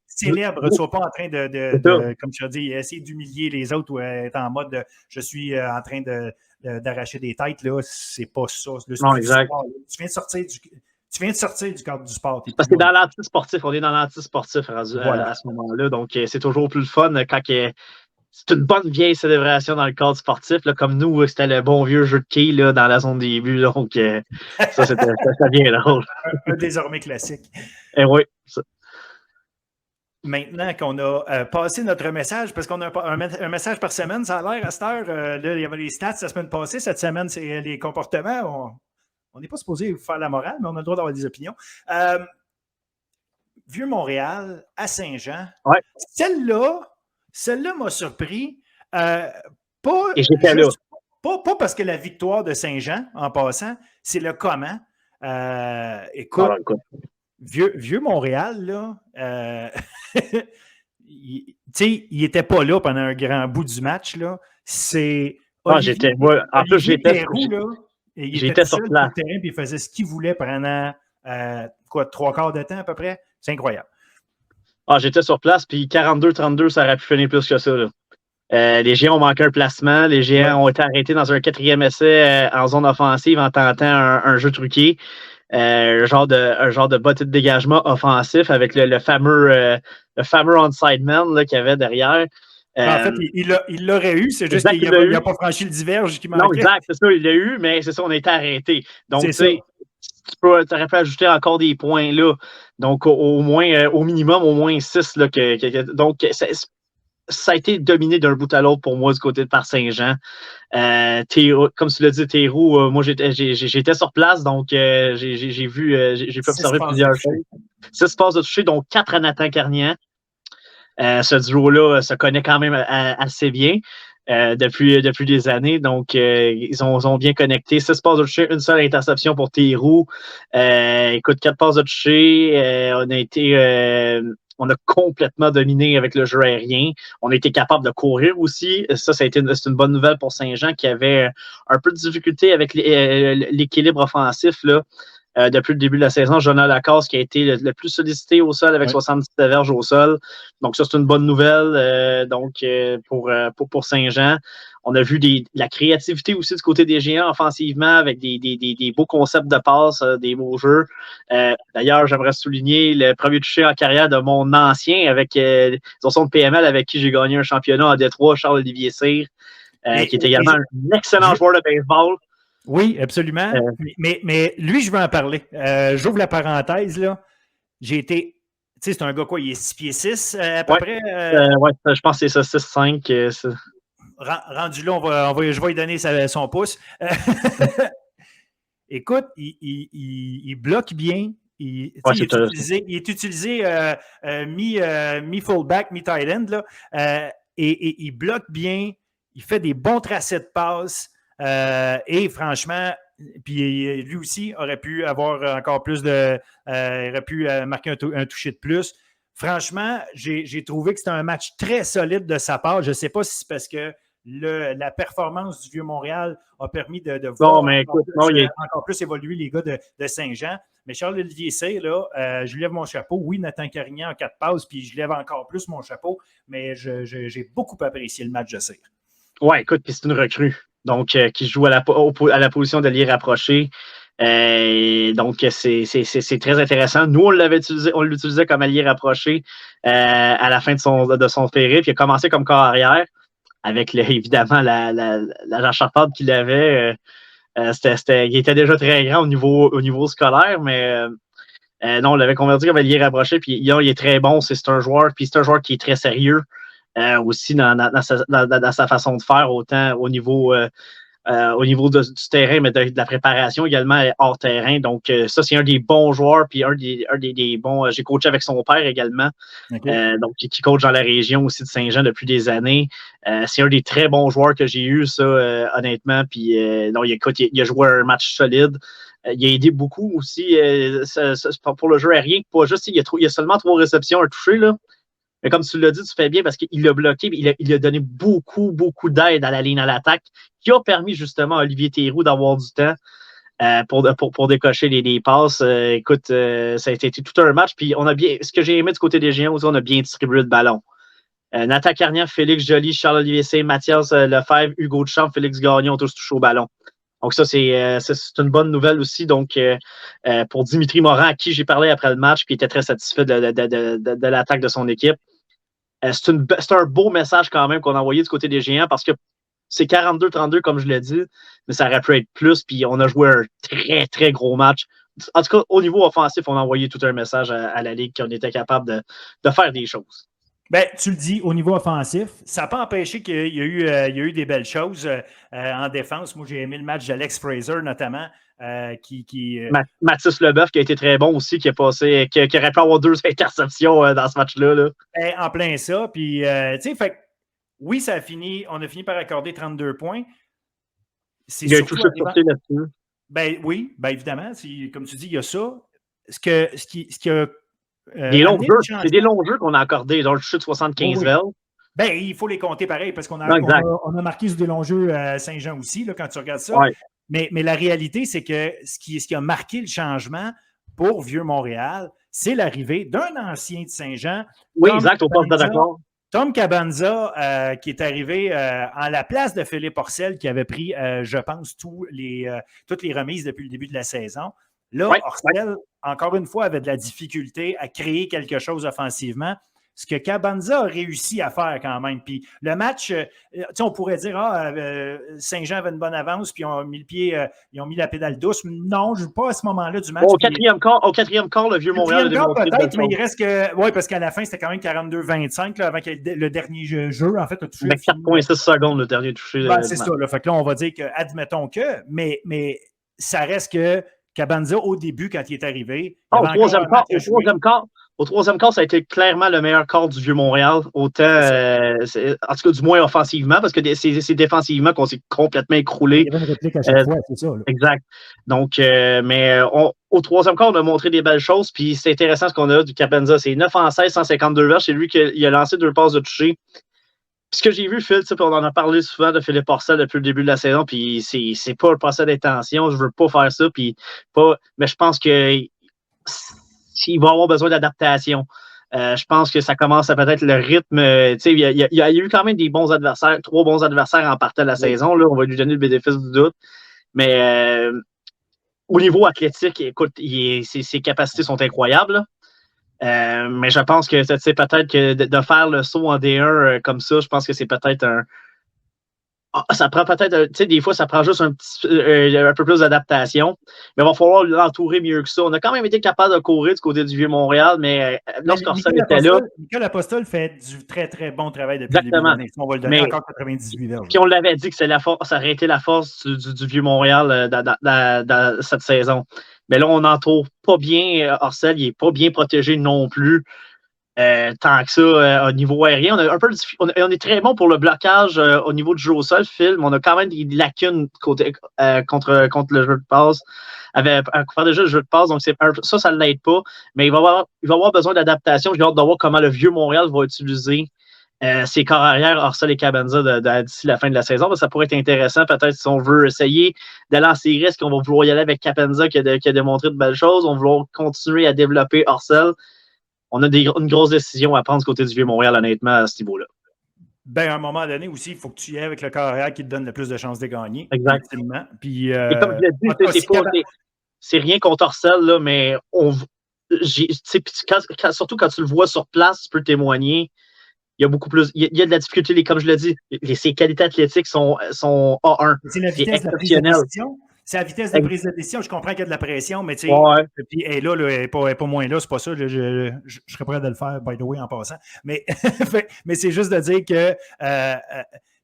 célèbre. Ne sois pas en train de comme tu as dit, essayer d'humilier les autres ou être en mode je suis en train d'arracher des têtes. Là, c'est pas ça.
Non, exact.
Sport, tu viens de sortir du cadre du sport.
Parce que dans l'anti-sportif, on est dans l'anti-sportif à ce moment-là. Donc, c'est toujours plus le fun quand c'est une bonne vieille célébration dans le cadre sportif. Là, comme nous, c'était le bon vieux jeu de quilles là, dans la zone des buts. Donc, ça bien drôle.
Un désormais classique.
Et oui, ça.
Maintenant qu'on a passé notre message, parce qu'on a un message par semaine, ça a l'air à cette heure. Là, il y avait les stats la semaine passée. Cette semaine, c'est les comportements. On n'est pas supposé faire la morale, mais on a le droit d'avoir des opinions. Vieux-Montréal, à Saint-Jean.
Ouais.
Celle-là m'a surpris.
Et j'étais là.
Pas parce que la victoire de Saint-Jean, en passant, c'est le comment. Écoute. Vieux Montréal, là, il n'était pas là pendant un grand bout du match. Là.
J'étais sur place.
Terrain, puis il faisait ce qu'il voulait pendant 3/4 de temps à peu près. C'est incroyable.
J'étais sur place, puis 42-32, ça aurait pu finir plus que ça. Là. Les Géants ont manqué un placement. Les Géants ont été arrêtés dans un 4e essai en zone offensive en tentant un jeu truqué. Un genre de botte de dégagement offensif avec le fameux onside man qu'il y avait derrière.
En fait, il l'aurait eu, c'est juste qu'il n'a pas franchi le diverge qui manquait.
Non, exact, c'est ça, il l'a eu, mais c'est ça, on a été arrêtés. Donc, tu sais, tu aurais pu ajouter encore des points là. Donc, au minimum, au moins 6. Là, donc, ça a été dominé d'un bout à l'autre pour moi du côté de par Saint-Jean. Comme tu l'as dit, Théroux, moi j'étais sur place, donc j'ai pu observer plusieurs choses. 6 passes de toucher, donc 4 à Nathan Carnian. Ce duo-là se connaît quand même assez bien depuis des années. Donc, ils ont bien connecté. 6 passes de toucher, une seule interception pour Théroux. Écoute, 4 passes de toucher. On a complètement dominé avec le jeu aérien. On a été capable de courir aussi. C'est une bonne nouvelle pour Saint-Jean qui avait un peu de difficulté avec l'équilibre offensif là. Depuis le début de la saison, Jonathan Lacasse qui a été le plus sollicité au sol avec 77 verges au sol. Donc, ça, c'est une bonne nouvelle pour Saint-Jean. On a vu la créativité aussi du côté des Géants offensivement avec des beaux concepts de passe, des beaux jeux. D'ailleurs, j'aimerais souligner le premier touché en carrière de mon ancien avec son de PML avec qui j'ai gagné un championnat à Détroit, Charles-Olivier Cyr, qui est également un excellent joueur de baseball.
Oui, absolument. Mais lui, je veux en parler. J'ouvre la parenthèse, là. J'ai été... Tu sais, c'est un gars, quoi? Il est 6 pieds 6, à peu près?
Oui, je pense que c'est ça, 6-5.
Rendu là, je vais lui donner son pouce. Écoute, il bloque bien. Il est utilisé mi-fullback, mi-tight end, là. Et il bloque bien. Il fait des bons tracés de passe. Et franchement, puis lui aussi aurait pu avoir encore plus de... il aurait pu marquer un toucher de plus. Franchement, j'ai trouvé que c'était un match très solide de sa part. Je ne sais pas si c'est parce que la performance du Vieux-Montréal a permis de voir encore plus évoluer les gars de Saint-Jean. Mais Charles-Olivier Cyr, là, je lève mon chapeau. Oui, Nathan Carignan en 4 passes, puis je lève encore plus mon chapeau, mais j'ai beaucoup apprécié le match de Cyr.
Oui, écoute, puis c'est une recrue. Donc, qui joue à la position d'allié rapproché. Donc, c'est très intéressant. Nous, on l'utilisait comme allié rapproché à la fin de son périple. Il a commencé comme corps arrière, avec évidemment la charpente qu'il avait. Il était déjà très grand au niveau scolaire, mais non, on l'avait converti comme allié rapproché. Puis il est très bon. C'est un joueur qui est très sérieux. Aussi dans sa façon de faire, autant au niveau du terrain, mais de la préparation également hors terrain. Donc, ça, c'est un des bons joueurs, puis un des bons. J'ai coaché avec son père également, donc qui coach dans la région aussi de Saint-Jean depuis des années. C'est un des très bons joueurs que j'ai eu, ça, honnêtement. Puis, non, il a joué un match solide. Il a aidé beaucoup aussi pour le jeu aérien. Pas juste, il y a seulement 3 réceptions, un touché, là. Mais comme tu l'as dit, tu fais bien parce qu'il l'a bloqué, il a donné beaucoup, beaucoup d'aide à la ligne à l'attaque, qui a permis justement à Olivier Théroux d'avoir du temps pour décocher les passes. Écoute, ça a été tout un match. Puis ce que j'ai aimé du côté des Géants aussi, on a bien distribué le ballon. Nathan Carnian, Félix Joly, Charles-Olivier Cyr, Mathias Lefebvre, Hugo Duchamp, Félix Gagnon ont tous touché au ballon. Donc ça, c'est une bonne nouvelle aussi. Donc, pour Dimitri Morin, à qui j'ai parlé après le match, qui était très satisfait de l'attaque de son équipe, c'est un beau message quand même qu'on a envoyé du côté des Géants parce que c'est 42-32, comme je l'ai dit, mais ça aurait pu être plus. Puis on a joué un très, très gros match. En tout cas, au niveau offensif, on a envoyé tout un message à la Ligue qu'on était capable de faire des choses.
Ben, tu le dis, au niveau offensif, ça n'a pas empêché qu'il y a eu des belles choses en défense. Moi, j'ai aimé le match d'Alex Fraser, notamment.
Mathis Leboeuf, qui a été très bon aussi, qui aurait pu avoir 2 interceptions dans ce match-là. Là.
Ben, en plein ça. Puis, tu sais, fait oui, on a fini par accorder 32 points.
Il y a un touché porté là-dessus.
Ben oui, ben évidemment. Comme tu dis, il y a ça. Ce qui a
des longs jeux. C'est des longs jeux qu'on a accordés. Dans le chute de 75 verges.
Ben, il faut les compter pareil parce qu'on a marqué sur des longs jeux à Saint-Jean aussi, là, quand tu regardes ça. Ouais. Mais la réalité, c'est que ce qui a marqué le changement pour Vieux-Montréal, c'est l'arrivée d'un ancien de Saint-Jean.
Oui, exact, on passe d'accord.
Tom Cabanza, qui est arrivé en la place de Philippe Orcel, qui avait pris, je pense, toutes les remises depuis le début de la saison. Là, Orcel, encore une fois, avait de la difficulté à créer quelque chose offensivement. ce que Cabanza a réussi à faire quand même. Puis le match, on pourrait dire, Saint-Jean avait une bonne avance, puis ils ont mis le pied, ils ont mis la pédale douce. Non, je ne veux pas à ce moment-là du match.
Au quatrième quart, le Vieux-Montréal a démontré
peut-être, mais il reste que... Oui, parce qu'à la fin, c'était quand même 42-25, là, avant que le dernier jeu, en fait, a touché...
Mais 4,6 secondes, le dernier touché.
C'est ça, là. Fait que là, on va dire que, admettons que, mais ça reste que Cabanza, au début, quand il est arrivé...
Au troisième quart, ça a été clairement le meilleur quart du Vieux-Montréal. Autant, en tout cas, du moins offensivement, parce que c'est défensivement qu'on s'est complètement écroulé.
Il y avait une réplique à chaque fois, c'est ça. Là.
Exact. Donc, au troisième quart, on a montré des belles choses. Puis c'est intéressant ce qu'on a du Cabanza. C'est 9 en 16, 152 verges. C'est lui qui a lancé 2 passes de toucher. Puis ce que j'ai vu, Phil, on en a parlé souvent de Philippe Orcel depuis le début de la saison, puis c'est pas le procès d'intention, je veux pas faire ça, mais je pense qu'il va avoir besoin d'adaptation. Je pense que ça commence à peut-être le rythme. Il y a eu quand même des bons adversaires, 3 bons adversaires en partant de la saison, là, on va lui donner le bénéfice du doute. Mais au niveau athlétique, écoute, ses capacités sont incroyables, là. Mais je pense que peut-être que de faire le saut en D1 comme ça, je pense que c'est peut-être ça prend peut-être, des fois, ça prend juste un peu plus d'adaptation. Mais il va falloir l'entourer mieux que ça. On a quand même été capable de courir du côté du Vieux-Montréal, mais lorsqu'Orcel était là.
Nicolas Apostol fait du très, très bon travail depuis le début de l'année. On va le donner encore 98 verges.
Puis on l'avait dit que ça aurait été la force du Vieux-Montréal dans cette saison. Mais là, on n'entoure pas bien Orcel, il n'est pas bien protégé non plus. Tant que ça, au niveau aérien, on est très bon pour le blocage au niveau du jeu au sol, Phil, mais on a quand même des lacunes contre le jeu de passe. Faire déjà le jeu de passe, donc ça ne l'aide pas. Mais il va avoir besoin d'adaptation. J'ai hâte de voir comment le Vieux-Montréal va utiliser ses corps arrière, Orcel et Cabanza, d'ici la fin de la saison. Ça pourrait être intéressant, peut-être, si on veut essayer d'aller en série. Est-ce qu'on va vouloir y aller avec Cabanza qui a démontré de belles choses? On va vouloir continuer à développer Orcel. On a une grosse décision à prendre du côté du Vieux-Montréal, honnêtement, à ce niveau-là.
À un moment donné aussi, il faut que tu y ailles avec le carrière qui te donne le plus de chances de gagner.
Exact.
Puis,
et comme je l'ai dit, c'est rien contre Orcel, là, mais surtout quand tu le vois sur place, tu peux témoigner. Il y a beaucoup plus. Il y a de la difficulté, comme je l'ai dit. Ses qualités athlétiques sont A1.
C'est la vitesse de la prise de décision. C'est la vitesse de prise de décision. Je comprends qu'il y a de la pression, mais tu sais, puis elle n'est pas moins là, c'est pas ça. Je serais prêt de le faire, by the way, en passant. Mais c'est juste de dire qu'il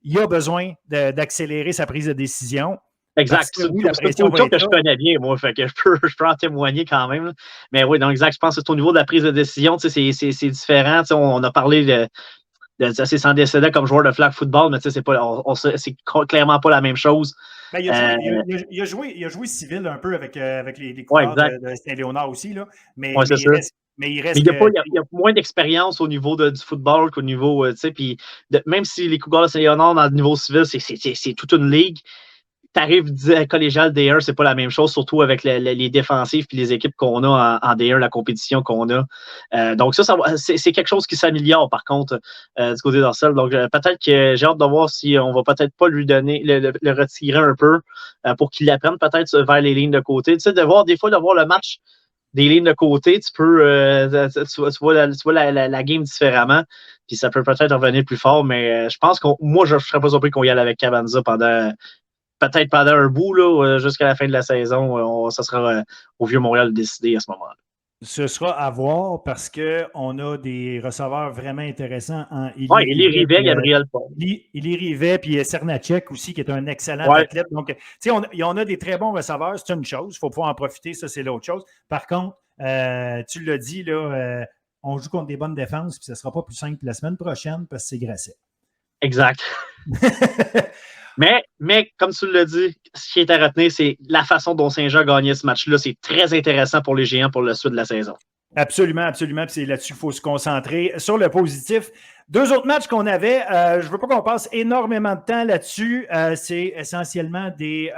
y a besoin d'accélérer sa prise de décision.
Exact. C'est une question que je connais bien, moi, fait que je peux en témoigner quand même. Là. Mais oui, donc exact, je pense que c'est au niveau de la prise de décision, c'est différent. On a parlé c'est sans décédant comme joueur de flag football, mais c'est clairement pas la même chose.
Il a joué civil un peu avec les couleurs de Saint-Léonard aussi, là. Mais il reste.
Il y a moins d'expérience au niveau du football qu'au niveau, puis même si les couleurs de Saint-Léonard dans le niveau civil, c'est toute une ligue. T'arrives collégial D1, c'est pas la même chose, surtout avec les défensifs et les équipes qu'on a en D1, la compétition qu'on a. Donc c'est quelque chose qui s'améliore par contre du côté d'Orcel. Donc peut-être que j'ai hâte de voir si on va peut-être pas lui donner le retirer un peu pour qu'il apprenne peut-être vers les lignes de côté. Tu sais, des fois de voir le match des lignes de côté, tu peux tu vois la game différemment, puis ça peut peut-être revenir plus fort, mais je pense moi je serais pas surpris qu'on y aille avec Cabanza peut-être pendant un bout, là, jusqu'à la fin de la saison. Ça sera au Vieux-Montréal de décider à ce moment-là.
Ce sera à voir parce qu'on a des receveurs vraiment intéressants.
Élie Rivet, Gabriel Paul.
Élie Rivet, puis Cernacek aussi, qui est un excellent athlète. Donc, tu sais, on a des très bons receveurs, c'est une chose. Il faut pouvoir en profiter, ça, c'est l'autre chose. Par contre, tu l'as dit, là, on joue contre des bonnes défenses, puis ce ne sera pas plus simple la semaine prochaine parce que c'est Grasset.
Exact. Mais, comme tu l'as dit, ce qui est à retenir, c'est la façon dont Saint-Jean a gagné ce match-là. C'est très intéressant pour les Géants pour la suite de la saison.
Absolument, absolument. Puis c'est là-dessus qu'il faut se concentrer. Sur le positif, 2 autres matchs qu'on avait, je ne veux pas qu'on passe énormément de temps là-dessus. C'est essentiellement des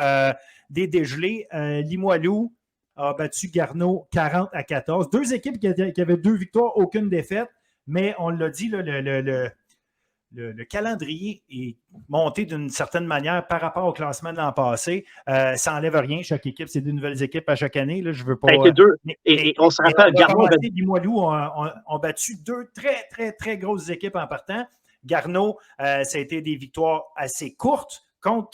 dégelés. Limoilou a battu Garneau 40-14. 2 équipes qui avaient 2 victoires, aucune défaite. Mais on l'a dit, là, le calendrier est monté d'une certaine manière par rapport au classement de l'an passé. Ça n'enlève rien. Chaque équipe, c'est 2 nouvelles équipes à chaque annné. Là, je veux pas.
Et on se rappelle, Garneau
et Limoilou ont battu 2 très, très, très grosses équipes en partant. Garneau, ça a été des victoires assez courtes contre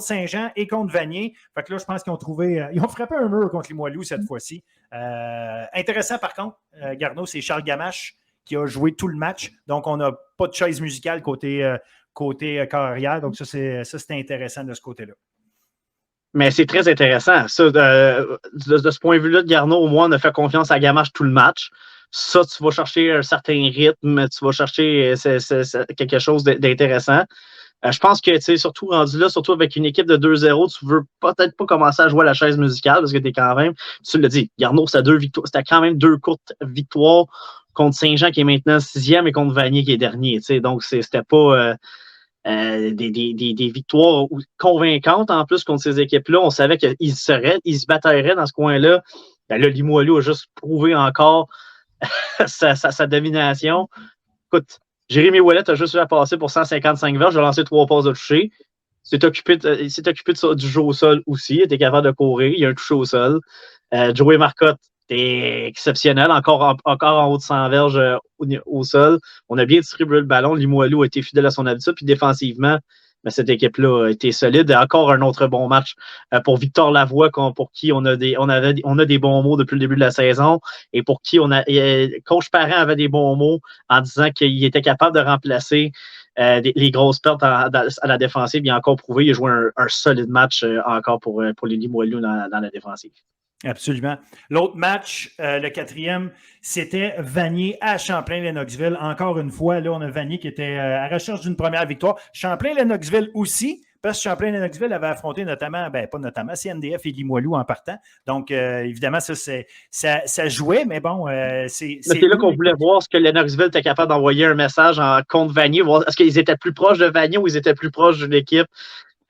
Saint-Jean et contre Vanier. Fait que là, je pense qu'ils ont trouvé. Ils ont frappé un mur contre Limoilou cette fois-ci. Intéressant, par contre, Garneau, c'est Charles Gamache qui a joué tout le match. Donc, on n'a pas de chaise musicale côté carrière. Donc, ça, c'était intéressant de ce côté-là.
Mais c'est très intéressant. Ça, de ce point de vue-là, de Garneau, au moins, on a fait confiance à Gamache tout le match. Ça, tu vas chercher un certain rythme, tu vas chercher quelque chose d'intéressant. Je pense que, tu sais, surtout rendu là, surtout avec une équipe de 2-0, tu veux peut-être pas commencer à jouer à la chaise musicale parce que t'es quand même, tu l'as dit, Garneau, c'était quand même 2 courtes victoires contre Saint-Jean qui est maintenant 6e et contre Vanier qui est dernier, tu sais. Donc, c'était pas des victoires convaincantes en plus contre ces équipes-là. On savait qu'ils se battraient dans ce coin-là. Ben là, Limoilou a juste prouvé encore sa domination. Écoute, Jérémy Ouellet a juste eu à passer pour 155 verges. Il a lancé 3 passes de toucher. Il s'est occupé du jeu au sol aussi. Il était capable de courir. Il a un touché au sol. Joey Marcotte était exceptionnel. Encore en haut de 100 verges au sol. On a bien distribué le ballon. Limoilou a été fidèle à son habitude. Puis défensivement, mais cette équipe-là a été solide. Et encore un autre bon match pour Victor Lavoie, pour qui on a des bons mots depuis le début de la saison et pour qui Coach Parent avait des bons mots en disant qu'il était capable de remplacer les grosses pertes à la défensive. Il a encore prouvé, il a joué un solide match encore pour les Limoilou dans la défensive.
Absolument. L'autre match, le 4e, c'était Vanier à Champlain-Lennoxville. Encore une fois, là, on a Vanier qui était à la recherche d'une première victoire. Champlain-Lennoxville aussi, parce que Champlain-Lennoxville avait affronté notamment, pas notamment, CNDF et Limoilou en partant. Donc, évidemment, ça jouait, mais bon, c'est
là qu'on voulait voir ce que Lennoxville était capable d'envoyer un message contre Vanier, voir est-ce qu'ils étaient plus proches de Vanier ou ils étaient plus proches de l'équipe.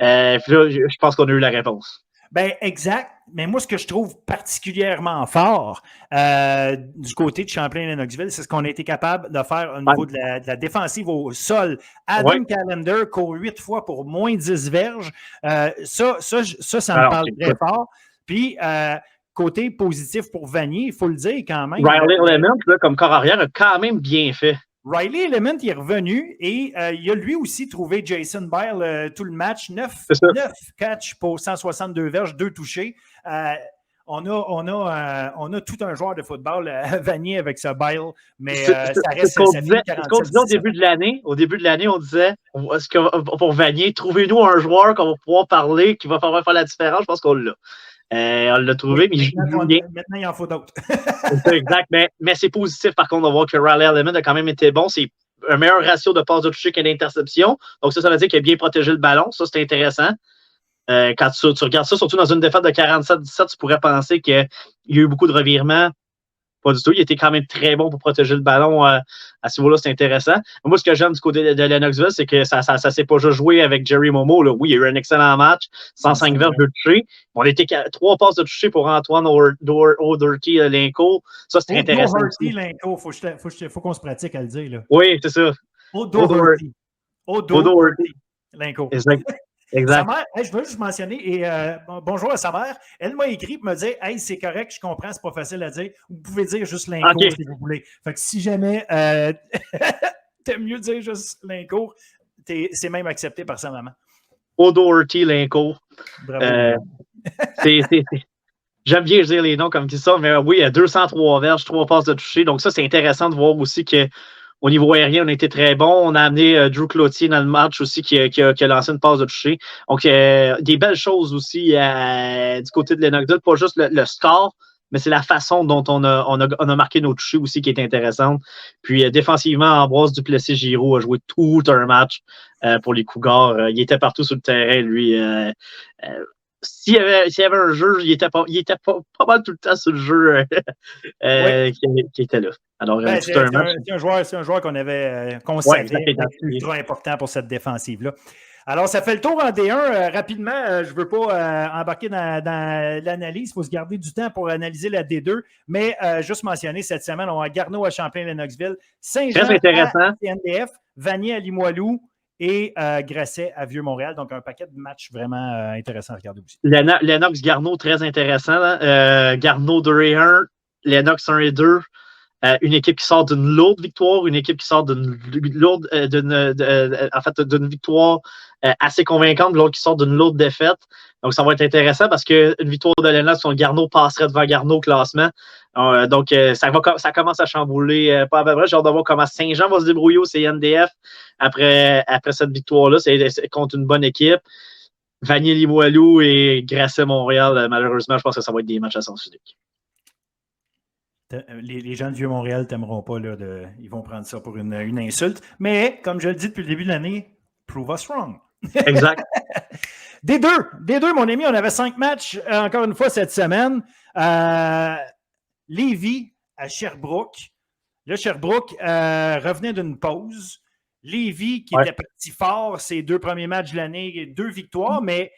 Puis là, je pense qu'on a eu la réponse.
Ben exact. Mais moi, ce que je trouve particulièrement fort du côté de Champlain-Lennoxville, c'est ce qu'on a été capable de faire au niveau de la défensive au sol. Adam Callender court 8 fois pour moins 10 verges. Ça me parle très fort. Puis, côté positif pour Vanier, il faut le dire quand même.
Riley Element, là, comme corps arrière, a quand même bien fait.
Riley Element est revenu et il a lui aussi trouvé Jason Bile tout le match. 9 catchs pour 162 verges, 2 touchés. On a tout un joueur de football à Vanier avec ce Bile, mais ça reste
ce qu'on disait au début de l'année. Au début de l'année, on disait pour Vanier, trouvez-nous un joueur qu'on va pouvoir parler, qui va faire la différence. Je pense qu'on l'a. On l'a trouvé, mais il joue bien.
Maintenant, il en faut d'autres.
C'est exact, mais c'est positif par contre de voir que Riley Element a quand même été bon. C'est un meilleur ratio de passes de toucher que d'interception. Donc ça veut dire qu'il a bien protégé le ballon. Ça, c'est intéressant. Quand tu regardes ça, surtout dans une défaite de 47-17, tu pourrais penser qu'il y a eu beaucoup de revirements. Pas du tout. Il était quand même très bon pour protéger le ballon à ce niveau-là. C'est intéressant. Moi, ce que j'aime du côté de Lennoxville, c'est que ça s'est pas juste joué avec Jerry Momo. Là. Oui, il y a eu un excellent match. 105 verges de toucher. On était 3 passes de toucher pour Antoine O'Doherty Linco. Ça, c'était intéressant.
O'Doherty Linco. Faut qu'on se pratique à le dire. Là.
Oui, c'est ça.
O'Doherty Linco.
Exact.
Sa mère, je veux juste mentionner, et bonjour à sa mère, elle m'a écrit pour me dire « Hey, c'est correct, je comprends, c'est pas facile à dire. Vous pouvez dire juste Lincourt si vous voulez. » Fait que si jamais t'aimes mieux dire juste Lincourt, c'est même accepté par sa maman.
O'Doherty Lincourt.
Bravo.
J'aime bien dire les noms comme qui ça, mais oui, il y a 203 verges, 3 passes de toucher. Donc ça, c'est intéressant de voir aussi que au niveau aérien, on a été très bon. On a amené Drew Cloutier dans le match aussi qui a lancé une passe de toucher. Donc, des belles choses aussi du côté de Lennoxville. Pas juste le score, mais c'est la façon dont on a marqué nos touchés aussi qui est intéressante. Puis, défensivement, Ambroise Duplessis-Giroux a joué tout un match pour les Cougars. Il était partout sur le terrain, lui. S'il y avait un jeu, il était pas mal tout le temps sur le jeu qui était là. Alors,
c'est un joueur qu'on savait ultra important pour cette défensive-là. Alors, ça fait le tour en D1. Rapidement, je ne veux pas embarquer dans l'analyse. Il faut se garder du temps pour analyser la D2. Mais juste mentionner, cette semaine, on a Garneau à Champlain-Lennoxville, Saint-Jean à CNDF, Vanier à Limoilou et Grasset à Vieux-Montréal. Donc, un paquet de matchs vraiment intéressants à regarder aussi.
Lennox-Garneau, très intéressant. Garneau 2-1, Lennox 1-2. Une équipe qui sort d'une lourde victoire, une équipe qui sort d'une victoire assez convaincante, l'autre qui sort d'une lourde défaite. Donc, ça va être intéressant parce qu'une victoire de Lennox, son Garneau passerait devant Garneau au classement. Donc, ça commence à chambouler pas à peu près. J'ai hâte de voir comment Saint-Jean va se débrouiller au CNDF après cette victoire-là. C'est contre une bonne équipe. Vanier-Limoilou et Grasset-Montréal, malheureusement, je pense que ça va être des matchs à sens unique.
Les gens de Vieux-Montréal t'aimeront pas. Ils vont prendre ça pour une insulte. Mais, comme je le dis depuis le début de l'année, prove us wrong.
Exact.
D2, mon ami, on avait 5 matchs encore une fois cette semaine. Lévis à Sherbrooke. Là, Sherbrooke revenait d'une pause. Lévis, qui était parti fort ces 2 premiers matchs de l'année, 2 victoires, mais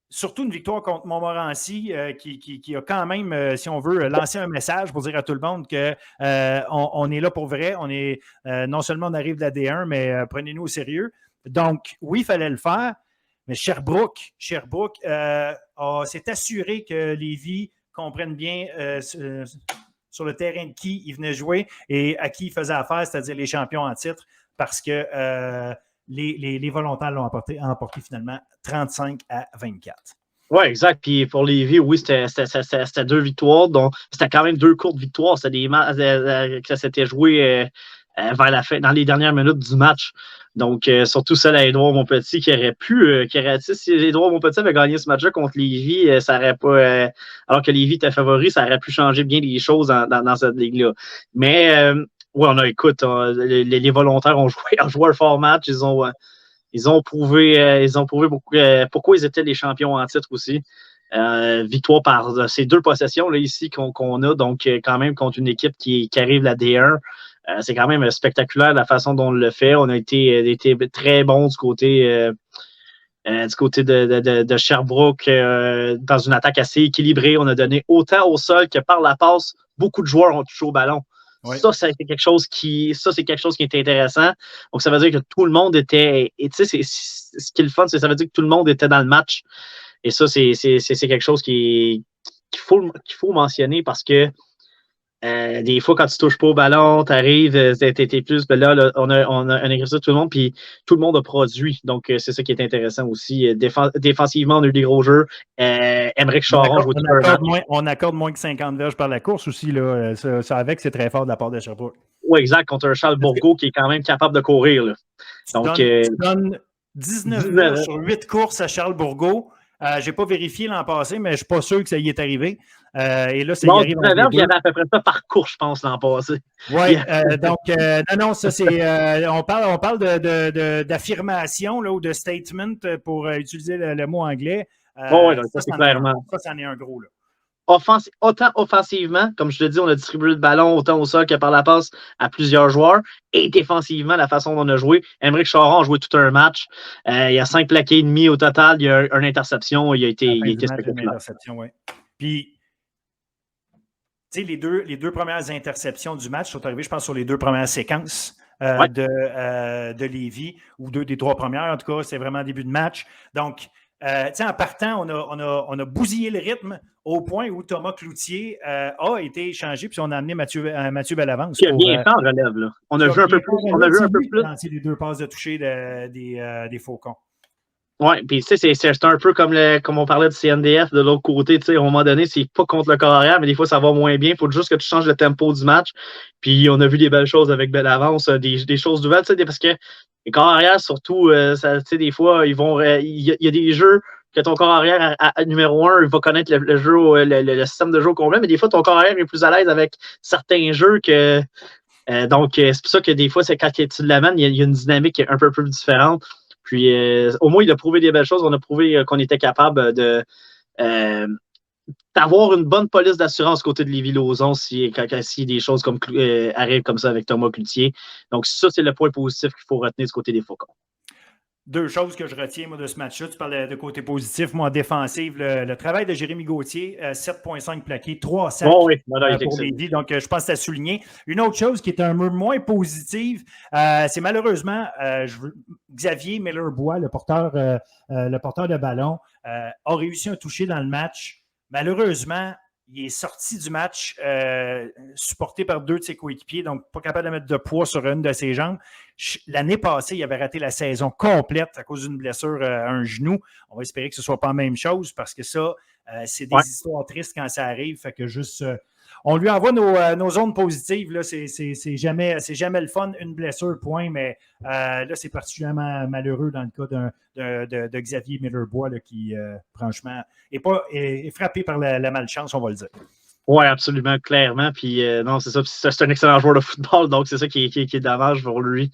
surtout une victoire contre Montmorency qui a quand même, si on veut, lancé un message pour dire à tout le monde qu'on est là pour vrai. On est, non seulement on arrive de la D1, mais prenez-nous au sérieux. Donc, oui, il fallait le faire, mais Sherbrooke s'est assuré que Lévis comprenne bien sur le terrain de qui il venait jouer et à qui il faisait affaire, c'est-à-dire les champions en titre, parce que les volontaires l'ont emporté finalement 35-24.
Oui, exact. Puis pour Lévis, oui, c'était 2 victoires. Donc, c'était quand même 2 courtes victoires. C'était des matchs que ça s'était joué vers la fin, dans les dernières minutes du match. Donc, surtout celle à Édouard Montpetit qui aurait pu, si Édouard Montpetit avait gagné ce match-là contre Lévis, ça aurait pas, alors que Lévis était favori, ça aurait pu changer bien les choses dans cette ligue-là. Mais, oui, les volontaires ont joué un fort match. Ils ont prouvé beaucoup, pourquoi ils étaient les champions en titre aussi. Victoire par ces 2 possessions là, ici qu'on a, donc quand même contre une équipe qui arrive la D1. C'est quand même spectaculaire la façon dont on le fait. On a été très bons du côté de Sherbrooke dans une attaque assez équilibrée. On a donné autant au sol que par la passe. Beaucoup de joueurs ont touché au ballon. Oui. Ça, c'est quelque chose qui est intéressant. Donc, ça veut dire que tout le monde était. Et tu sais, ce qui est le fun, ça veut dire que tout le monde était dans le match. Et ça, c'est quelque chose qu'il faut mentionner parce que des fois, quand tu touches pas au ballon, tu arrives, t'es plus. Ben là, on a un exercice de tout le monde, puis tout le monde a produit. Donc, c'est ça qui est intéressant aussi. Défensivement, on a eu des gros jeux. Émeric Charon joue tout un match.
On accorde moins que 50 verges par la course aussi. Là. Ça avec, c'est très fort de la part de Sherbrooke.
Oui, exact, contre un Charles Bourgault qui est quand même capable de courir. Là. Donc,
tu donnes 19 verges sur 8 courses à Charles Bourgault. Je n'ai pas vérifié l'an passé, mais je ne suis pas sûr que ça y est arrivé. Et là, ça y arrive.
Il y avait à peu près ça par course, je pense, l'an passé.
Oui, donc, non, ça, c'est. On parle d'affirmation ou de statement pour utiliser le mot anglais.
Oui, ça, c'est clairement.
Ça, c'en est un gros, là.
Autant offensivement, comme je te dis, on a distribué le ballon autant au sol que par la passe à plusieurs joueurs. Et défensivement, la façon dont on a joué, Émeric Charon a joué tout un match. Il y a 5 plaqués et demi au total. Il y a une interception. Il a été spectaculaire.
Une interception, oui. Puis, tu sais, les deux premières interceptions du match sont arrivées, je pense, sur les 2 premières séquences de Lévis, ou 2 des 3 premières, en tout cas. C'est vraiment début de match. Donc, en partant, on a bousillé le rythme au point où Thomas Cloutier a été échangé, puis on a amené Mathieu Bellavance.
Qui a bien fait en relève, là. On a vu un peu plus. On a vu un peu plus.
Dans les 2 passes de toucher des Faucons.
Oui, puis tu sais, c'est un peu comme on parlait du CNDF de l'autre côté, tu sais, à un moment donné, c'est pas contre le corps arrière, mais des fois, ça va moins bien. Il faut juste que tu changes le tempo du match. Puis on a vu des belles choses avec Bellavance, des choses nouvelles, tu sais, parce que les corps arrière, surtout, tu sais, des fois, il y a des jeux que ton corps arrière, à numéro 1, il va connaître le jeu, le système de jeu au complet, mais des fois, ton corps arrière est plus à l'aise avec certains jeux que. Donc, c'est pour ça que des fois, c'est quand tu l'amènes, il y a une dynamique un peu plus différente. Puis, au moins, il a prouvé des belles choses. On a prouvé qu'on était capable d'avoir une bonne police d'assurance côté de Lévis-Lauzon si des choses comme arrivent comme ça avec Thomas Cloutier. Donc, ça, c'est le point positif qu'il faut retenir du côté des Faucons.
deux choses que je retiens moi, de ce match-là. Tu parles de côté positif. Moi, en défensive, le travail de Jérémy Gauthier, 7,5 plaqués, 3 sacs
Bon, oui,
pour Lévis. Donc, je pense que c'est à souligner. Une autre chose qui est un peu moins positive, c'est malheureusement Xavier Miller-Bois, le porteur de ballon, a réussi un toucher dans le match. Malheureusement, il est sorti du match supporté par deux de ses coéquipiers, donc pas capable de mettre de poids sur une de ses jambes. L'année passée, il avait raté la saison complète à cause d'une blessure à un genou. On va espérer que ce ne soit pas la même chose parce que ça, c'est des histoires tristes quand ça arrive. Fait que juste, on lui envoie nos ondes positives. Là, c'est jamais le fun, une blessure, point, mais là, c'est particulièrement malheureux dans le cas de Xavier Miller-Bois qui, franchement, est frappé par la malchance, on va le dire.
Oui, absolument, clairement. Puis non, c'est ça. C'est un excellent joueur de football, donc c'est ça qui est dommage pour lui.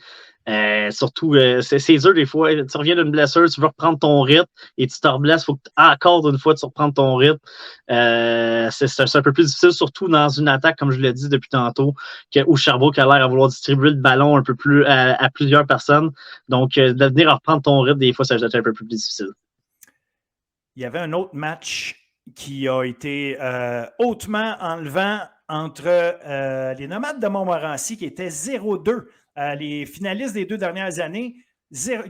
Surtout, c'est dur des fois. Tu reviens d'une blessure, tu veux reprendre ton rythme et tu te reblesses. Il faut que encore une fois, tu reprennes ton rythme. C'est un peu plus difficile, surtout dans une attaque, comme je l'ai dit depuis tantôt, où Sherbrooke a l'air à vouloir distribuer le ballon un peu plus à plusieurs personnes. Donc, de venir reprendre ton rythme, des fois, ça va être un peu plus difficile.
Il y avait un autre match qui a été hautement enlevant entre les Nomades de Montmorency qui étaient 0-2. Les finalistes des 2 dernières années,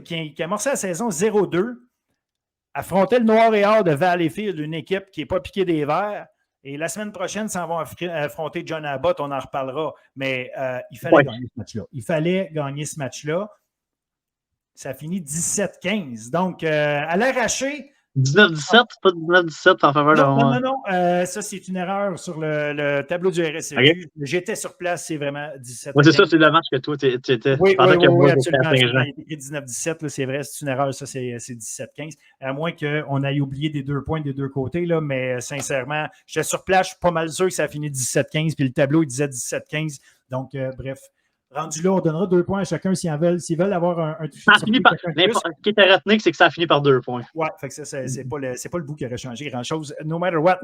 qui amorçaient la saison 0-2, affrontaient le Noir et Or de Valleyfield, une équipe qui n'est pas piquée des verts. Et la semaine prochaine, s'en vont affronter John Abbott, on en reparlera. Mais il fallait gagner ce match-là. Il fallait gagner ce match-là. Ça finit 17-15. Donc, à l'arraché,
19-17, pas 19-17 en faveur de moi.
Non. Ça, c'est une erreur sur le tableau du RSEQ.
Okay.
J'étais sur place, c'est vraiment 17.
Oui, c'est ça, c'est le match que toi, tu étais.
Oui, absolument.
Il
a écrit 19-17, c'est vrai, c'est une erreur, ça, c'est 17-15. À moins qu'on aille oublié des 2 points des deux côtés, là, mais sincèrement, j'étais sur place, je suis pas mal sûr que ça a fini 17-15, puis le tableau, il disait 17-15. Donc, bref. Rendu là, on donnera 2 points à chacun s'ils veulent avoir un toucher.
Ce qui était retenu, c'est que ça a fini par 2 points.
Oui, c'est pas le bout qui aurait changé grand-chose, no matter what.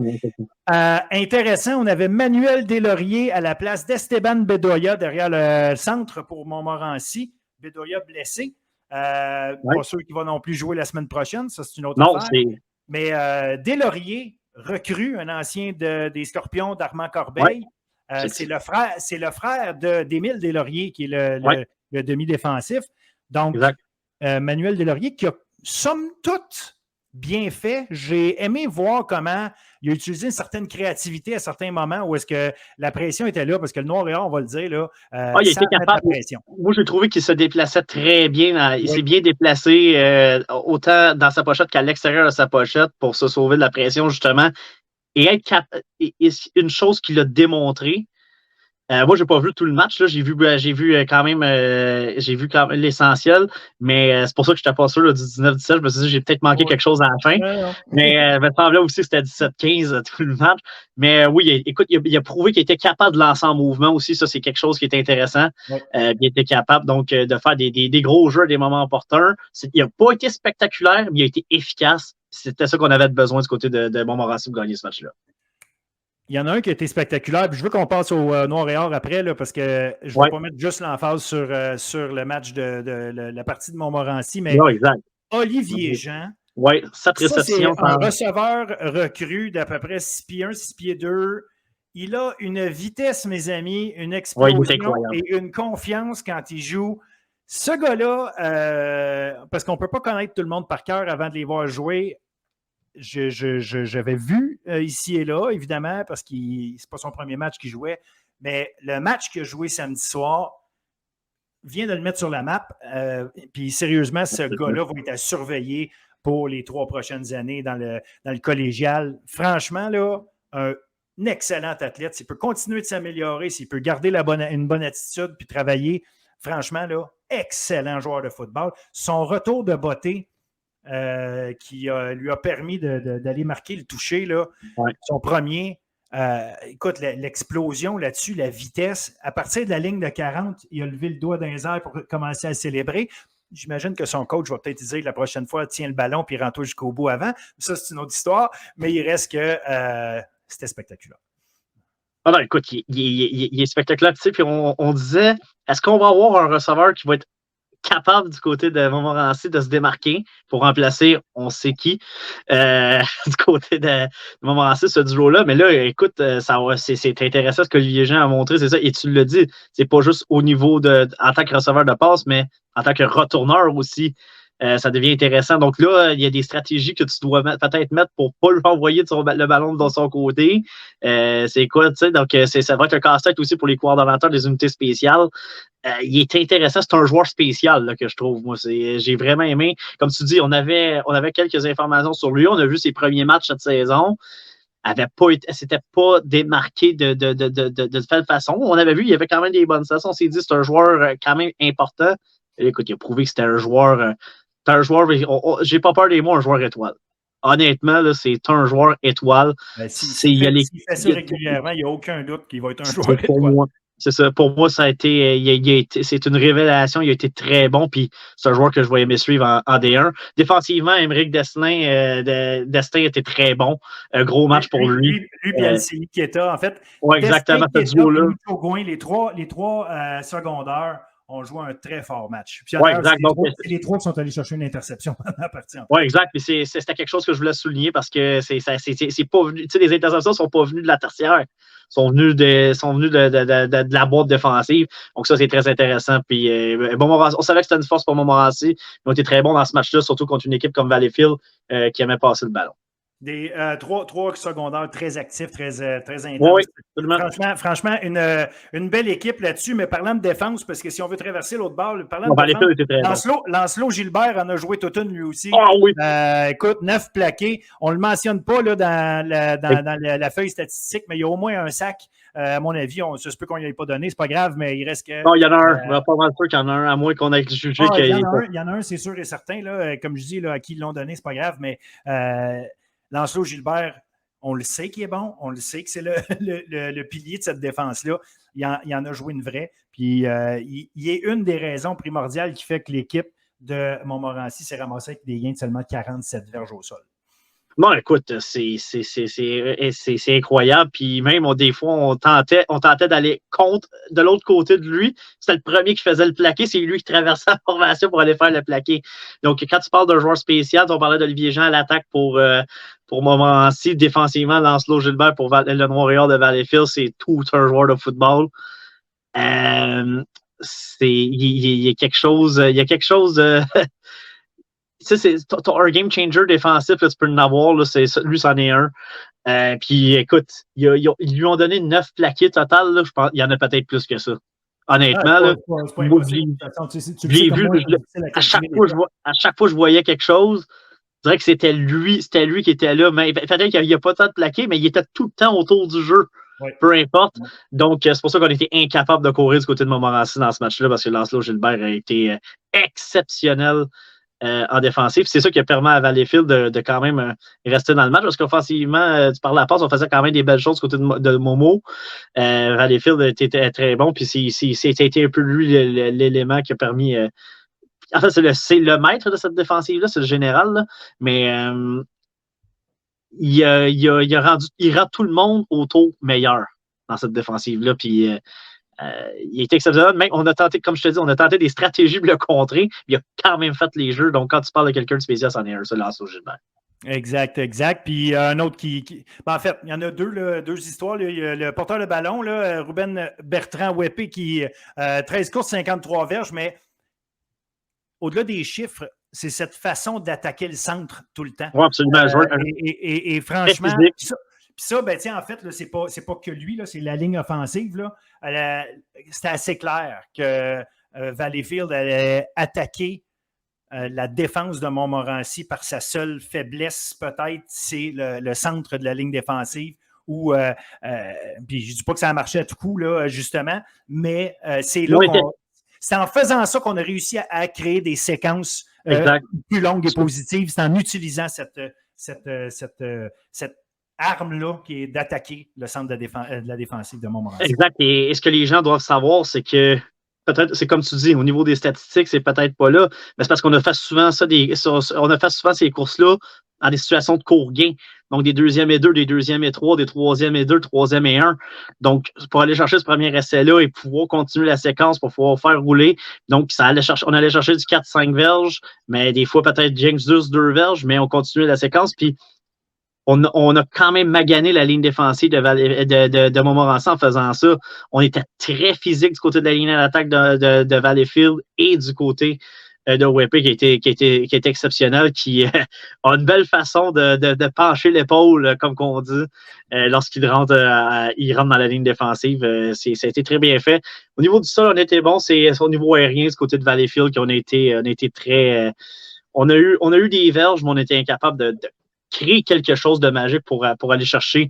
Intéressant, on avait Manuel Deslauriers à la place d'Esteban Bedoya derrière le centre pour Montmorency. Bedoya blessé. Pas sûr qu'il va non plus jouer la semaine prochaine, ça c'est une autre affaire. Mais Deslauriers, recrue, un ancien des Scorpions d'Armand Corbeil. C'est le frère d'Émile Deslauriers qui est le demi-défensif. Donc, Manuel Deslauriers qui a, somme toute, bien fait. J'ai aimé voir comment il a utilisé une certaine créativité à certains moments où est-ce que la pression était là, parce que le Noir et Or, on va le dire, là,
il était capable. Moi, j'ai trouvé qu'il se déplaçait très bien. Il s'est bien déplacé autant dans sa pochette qu'à l'extérieur de sa pochette pour se sauver de la pression, justement. Et une chose qu'il a démontré, moi, je n'ai pas vu tout le match. Là. J'ai vu quand même l'essentiel, mais c'est pour ça que je n'étais pas sûr là, du 19-17. Je me suis dit j'ai peut-être manqué quelque chose à la fin. Mais il me semblait aussi que c'était 17-15 tout le match. Mais oui, écoute, il a prouvé qu'il était capable de lancer en mouvement aussi. Ça, c'est quelque chose qui est intéressant. Il était capable donc de faire des gros jeux à des moments opportuns. Il n'a pas été spectaculaire, mais il a été efficace. C'était ça qu'on avait besoin du côté de Montmorency pour gagner ce match-là.
Il y en a un qui a été spectaculaire, puis je veux qu'on passe au Noir et Or après, là, parce que je ne vais pas mettre juste l'emphase sur le match de la partie de Montmorency, mais Olivier Jean,
cette réception.
C'est un receveur recru d'à peu près 6 pieds 1, 6 pieds 2. Il a une vitesse, mes amis, une explosion et une confiance quand il joue. Ce gars-là, parce qu'on ne peut pas connaître tout le monde par cœur avant de les voir jouer, j'avais vu ici et là, évidemment, parce que ce n'est pas son premier match qu'il jouait, mais le match qu'il a joué samedi soir vient de le mettre sur la map. Puis sérieusement, ce gars-là va être à surveiller pour les 3 prochaines années dans le collégial. Franchement, là, un excellent athlète. S'il peut continuer de s'améliorer, s'il peut garder une bonne attitude puis travailler, franchement, là, excellent joueur de football. Son retour de beauté qui lui a permis d'aller marquer le toucher, là, son premier. Écoute, l'explosion là-dessus, la vitesse, à partir de la ligne de 40, il a levé le doigt dans les airs pour commencer à célébrer. J'imagine que son coach va peut-être dire la prochaine fois, tiens le ballon puis rends-toi jusqu'au bout avant. Ça, c'est une autre histoire, mais il reste que c'était spectaculaire.
Ah non, écoute, il est spectaculaire. Tu sais, puis on disait, est-ce qu'on va avoir un receveur qui va être capable du côté de Montmorency de se démarquer pour remplacer on sait qui du côté de Montmorency ce duo-là. Mais là, écoute, c'est intéressant ce qu'Olivier Jean a montré, c'est ça. Et tu le dis, c'est pas juste au niveau en tant que receveur de passe, mais en tant que retourneur aussi. Ça devient intéressant. Donc là, il y a des stratégies que tu dois peut-être mettre pour ne pas lui envoyer le ballon de son côté. C'est quoi, tu sais? Donc, ça va être un casse-tête aussi pour les coordonnateurs des unités spéciales. Il est intéressant. C'est un joueur spécial là, que je trouve. Moi, j'ai vraiment aimé. Comme tu dis, on avait quelques informations sur lui. On a vu ses premiers matchs cette saison. S'était pas démarqué de telle façon. On avait vu, il y avait quand même des bonnes sessions. On s'est dit, c'est un joueur quand même important. Et écoute, il a prouvé que c'était un joueur. J'ai pas peur des mots, un joueur étoile. Honnêtement, là, c'est un joueur étoile.
S'il fait ça régulièrement, il n'y a aucun doute qu'il va être un joueur étoile.
C'est ça. Pour moi, ça a été, c'est une révélation. Il a été très bon. Puis c'est un joueur que je vais aimer suivre en D1. Défensivement, Émeric Destin était très bon. Un gros match pour lui.
Lui et Alcini Keita, en fait.
Oui, exactement. Ce duo-là.
Les trois secondaires ont joué un très fort match. Puis,
exact.
C'est les trois qui sont allés chercher une interception pendant la partie.
Oui, exact. Puis c'était quelque chose que je voulais souligner parce que c'est pas venu. Tu sais, les interceptions ne sont pas venues de la tertiaire. Sont venus de la boîte défensive. Donc, ça, c'est très intéressant. Puis, on savait que c'était une force pour Montmorency. Ils ont été très bons dans ce match-là, surtout contre une équipe comme Valleyfield qui aimait passer le ballon.
Des trois secondaires très actifs, très intenses.
Oui,
franchement, une belle équipe là-dessus. Mais parlant de défense, parce que si on veut traverser l'autre bord, parlant de défense, Lancelot Gilbert en a joué toute une lui aussi.
Oui.
Écoute, 9 plaqués. On ne le mentionne pas là, dans la feuille statistique, mais il y a au moins un sac. À mon avis, ça se peut qu'on n'y ait pas donné, c'est pas grave, mais il reste que.
Non, il y en a un. On va pas mal sûr qu'il y en a un, à moins qu'on ait jugé qu'il
y en a un, c'est sûr et certain. Là, comme je dis, là, à qui ils l'ont donné, c'est pas grave, mais. Lancelot Gilbert, on le sait qu'il est bon, on le sait que c'est le pilier de cette défense-là. Il en a joué une vraie. Puis il est une des raisons primordiales qui fait que l'équipe de Montmorency s'est ramassée avec des gains de seulement 47 verges au sol.
Non, écoute, c'est incroyable. Puis même, des fois, on tentait d'aller de l'autre côté de lui. C'était le premier qui faisait le plaqué. C'est lui qui traversait la formation pour aller faire le plaqué. Donc, quand tu parles d'un joueur spécial, on parlait d'Olivier Jean à l'attaque pour Montmorency. Défensivement, Lancelot Gilbert pour le Montréal de Valleyfield, c'est tout un joueur de football. Il y a quelque chose t'as un game changer défensif, là, tu peux en avoir, là, lui, c'en est un. Puis écoute, ils lui ont donné 9 plaqués total, là, je pense, il y en a peut-être plus que ça. Honnêtement, je l'ai vu, à chaque fois que je voyais quelque chose, je dirais que c'était lui qui était là, mais peut-être qu'il n'y a pas tant de plaqués, mais il était tout le temps autour du jeu. Oui. Peu importe. Donc, c'est pour ça qu'on était incapable de courir du côté de Montmorency dans ce match-là, parce que Lancelot Gilbert a été exceptionnel en défensif. C'est ça qui a permis à Valleyfield de quand même rester dans le match, parce qu'offensivement, tu parles de la passe, on faisait quand même des belles choses du côté de Momo. Valleyfield était très bon, puis c'était un peu lui l'élément qui a permis... en fait, c'est le maître de cette défensive-là, c'est le général, là, mais il rend tout le monde autour meilleur dans cette défensive-là, puis il est exceptionnel. Même, on a tenté, comme je te dis, on a tenté des stratégies pour le contrer. Il a quand même fait les jeux. Donc, quand tu parles de quelqu'un de spécial, c'en est un, ça, Lancelot Gilbert.
Exact. Puis un autre en fait, il y en a deux histoires. Là. Il y a le porteur de ballon, là, Ruben Bertrand Wepé, qui 13 courses, 53 verges, mais au-delà des chiffres, c'est cette façon d'attaquer le centre tout le temps.
Oui, absolument.
Et franchement, puis ça, ben, en fait, là, c'est pas que lui, là, c'est la ligne offensive. Là. C'était assez clair que Valleyfield allait attaquer la défense de Montmorency par sa seule faiblesse, peut-être, c'est le centre de la ligne défensive. Puis je ne dis pas que ça a marché à tout coup, là, justement, mais c'est là c'est en faisant ça qu'on a réussi à créer des séquences plus longues et positives. C'est en utilisant cette arme-là qui est d'attaquer le centre de la défensive de Montmorency.
Exact. Et ce que les gens doivent savoir, c'est que peut-être, c'est comme tu dis, au niveau des statistiques, c'est peut-être pas là, mais c'est parce qu'on a fait souvent on a fait souvent ces courses-là dans des situations de court gain. Donc, des 2e et 2, des 2e et 3, des 3e et 2, 3e et 1. Donc, pour aller chercher ce premier essai-là et pouvoir continuer la séquence pour pouvoir faire rouler. Donc, on allait chercher du 4-5 verges, mais des fois, peut-être Jinx 2 verges, mais on continuait la séquence. Puis, on a quand même magané la ligne défensive de Montmorency en faisant ça. On était très physique du côté de la ligne d'attaque de Valleyfield et du côté de WP qui était exceptionnel, qui a une belle façon de pencher l'épaule, comme qu'on dit, lorsqu'il rentre dans la ligne défensive. Ça a été très bien fait. Au niveau du sol, on était bon. C'est au niveau aérien, du côté de Valleyfield, qu'on a été très... on a eu des verges, mais on était incapable de créer quelque chose de magique pour aller chercher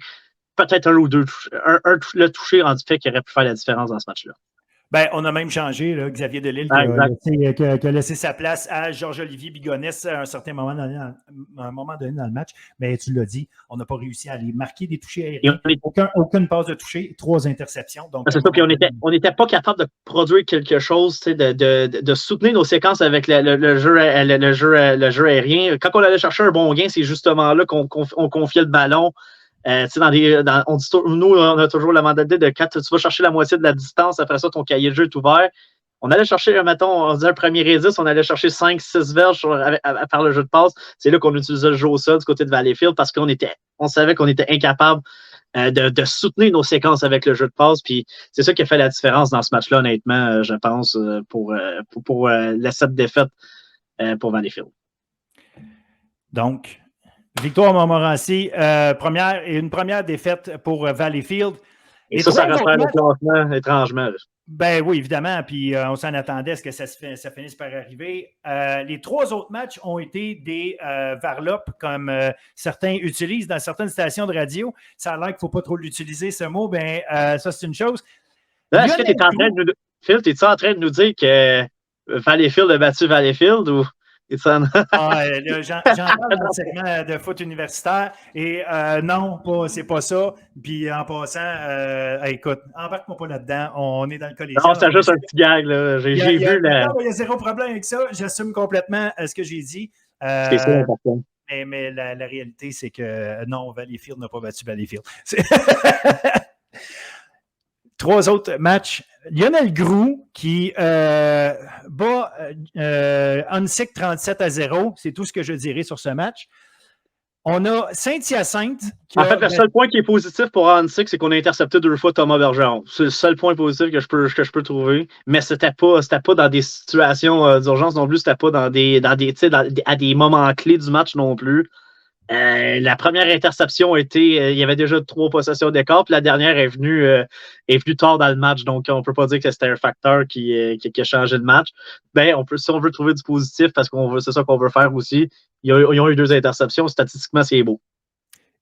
peut-être un ou deux le toucher rendu fait qui aurait pu faire la différence dans ce match-là.
Ben, on a même changé, là, Xavier Delisle qui a laissé sa place à Georges-Olivier Bigonès à un certain moment donné dans le match. Mais tu l'as dit, on n'a pas réussi à aller marquer des touchés aériens. Aucune passe de toucher, 3 interceptions. Donc,
c'est ça, puis on n'était pas capable de produire quelque chose, de soutenir nos séquences avec le jeu aérien. Quand on allait chercher un bon gain, c'est justement là qu'on confiait le ballon. Nous, on a toujours la mentalité de quand tu vas chercher la moitié de la distance, après ça, ton cahier de jeu est ouvert. On allait chercher, mettons, on disait un premier rédis, on allait chercher 5-6 verges par le jeu de passe. C'est là qu'on utilisait le jeu au sol du côté de Valleyfield parce qu'on savait qu'on était incapable de soutenir nos séquences avec le jeu de passe. Puis c'est ça qui a fait la différence dans ce match-là, honnêtement, je pense, pour cette défaite pour Valleyfield.
Donc, victoire à Montmorency, une première défaite pour Valleyfield.
Et ça resserre le classement étrangement.
Ben oui, évidemment, puis on s'en attendait à ce que ça finisse par arriver. Les 3 autres matchs ont été des varlopes, comme certains utilisent dans certaines stations de radio. Ça a l'air qu'il ne faut pas trop l'utiliser, ce mot. Ben, ça, c'est une chose.
Là, est-ce que tu es en train de nous... Phil, es-tu en train de nous dire que Valleyfield a battu Valleyfield ou...
J'en parle dans le segment de foot universitaire et non, c'est pas ça. Puis en passant, écoute, embarque-moi pas là-dedans. On est dans le collégial.
Non, c'est juste un petit gag. Là. J'ai vu la...
Il y a zéro problème avec ça. J'assume complètement ce que j'ai dit.
C'est ça, important.
Mais la réalité, c'est que non, Valleyfield n'a pas battu Valleyfield. 3 autres matchs. Lionel Groux qui bat Huntsic 37-0. C'est tout ce que je dirais sur ce match. On a Saint-Hyacinthe.
Le seul point qui est positif pour Huntsic, c'est qu'on a intercepté 2 fois Thomas Bergeron. C'est le seul point positif que je peux trouver. Mais c'était pas dans des situations d'urgence non plus. C'était pas à des moments clés du match non plus. La première interception il y avait déjà 3 possessions d'écart, puis la dernière est venue tard dans le match, donc on peut pas dire que c'était un facteur qui a changé le match. Ben, si on veut trouver du positif, parce que c'est ça qu'on veut faire aussi, ils ont eu 2 interceptions, statistiquement, c'est beau.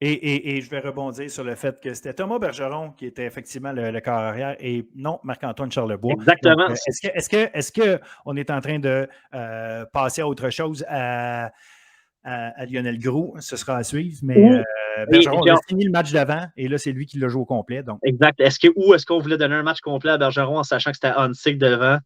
Et je vais rebondir sur le fait que c'était Thomas Bergeron qui était effectivement le corps arrière et non Marc-Antoine Charlebois.
Exactement.
Donc, est-ce qu'on est en train de passer à autre chose à Lionel Groux, ce sera à suivre, mais Bergeron a fini le match d'avant et là, c'est lui qui l'a joué au complet. Donc.
Exact. Est-ce qu'on voulait donner un match complet à Bergeron en sachant que c'était Huntsic devant?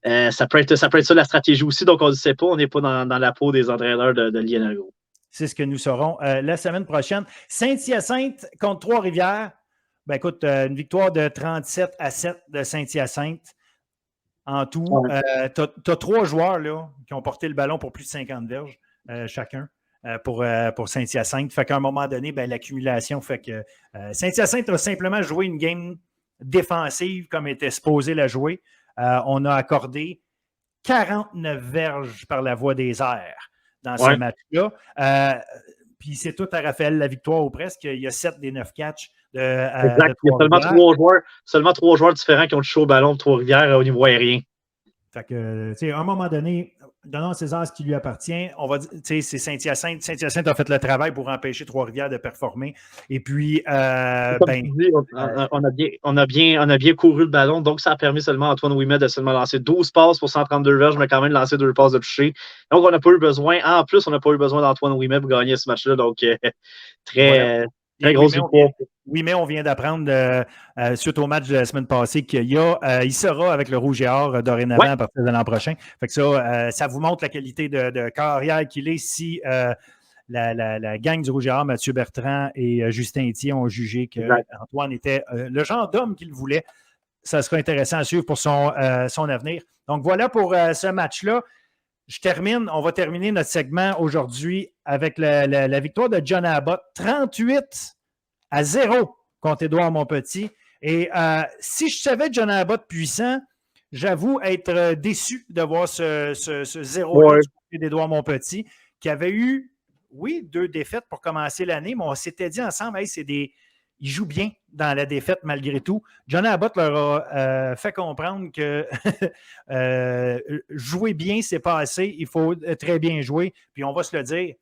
Ça peut être ça la stratégie aussi, donc on ne sait pas, on n'est pas dans la peau des entraîneurs de Lionel Groux.
C'est ce que nous saurons la semaine prochaine. Saint-Hyacinthe contre Trois-Rivières. Ben écoute, une victoire de 37-7 de Saint-Hyacinthe. En tout, tu as 3 joueurs là, qui ont porté le ballon pour plus de 50 verges. Chacun pour Saint-Hyacinthe. Fait qu'à un moment donné, ben, l'accumulation fait que Saint-Hyacinthe a simplement joué une game défensive comme était supposé la jouer. On a accordé 49 verges par la voie des airs dans ce match-là. Puis c'est tout à Raphaël la victoire ou presque. Il y a 7 des 9 catchs.
Exact. Il y a seulement 3 joueurs différents qui ont touché au ballon de Trois-Rivières au niveau aérien.
Fait que, à un moment donné, donnons à César ce qui lui appartient. On va dire, c'est Saint-Hyacinthe. Saint-Hyacinthe a fait le travail pour empêcher Trois-Rivières de performer. Et puis,
on a bien couru le ballon, donc ça a permis seulement à Antoine Ouimet de seulement lancer 12 passes pour 132 verges, mais quand même lancer 2 passes de toucher. Donc, on n'a pas eu besoin. En plus, on n'a pas eu besoin d'Antoine Ouimet pour gagner ce match-là. Donc, très.
Voilà.
Très grosse victoire.
Oui, mais on vient d'apprendre, suite au match de la semaine passée, il sera avec le Rouge et Or dorénavant à partir de l'an prochain. Fait que ça vous montre la qualité de carrière qu'il est si la gang du Rouge et Or, Mathieu Bertrand et Justin Etier, ont jugé qu'Antoine était le genre d'homme qu'il voulait. Ça sera intéressant à suivre pour son avenir. Donc voilà pour ce match-là. On va terminer notre segment aujourd'hui avec la victoire de John Abbott, 38-0 contre Édouard Montpetit. Et si je savais John Abbott puissant, j'avoue être déçu de voir ce 0-là du côté d'Édouard Montpetit, qui avait eu, 2 défaites pour commencer l'année, mais on s'était dit ensemble, ils jouent bien dans la défaite malgré tout. John Abbott leur a fait comprendre que jouer bien, c'est pas assez. Il faut très bien jouer. Puis on va se le dire,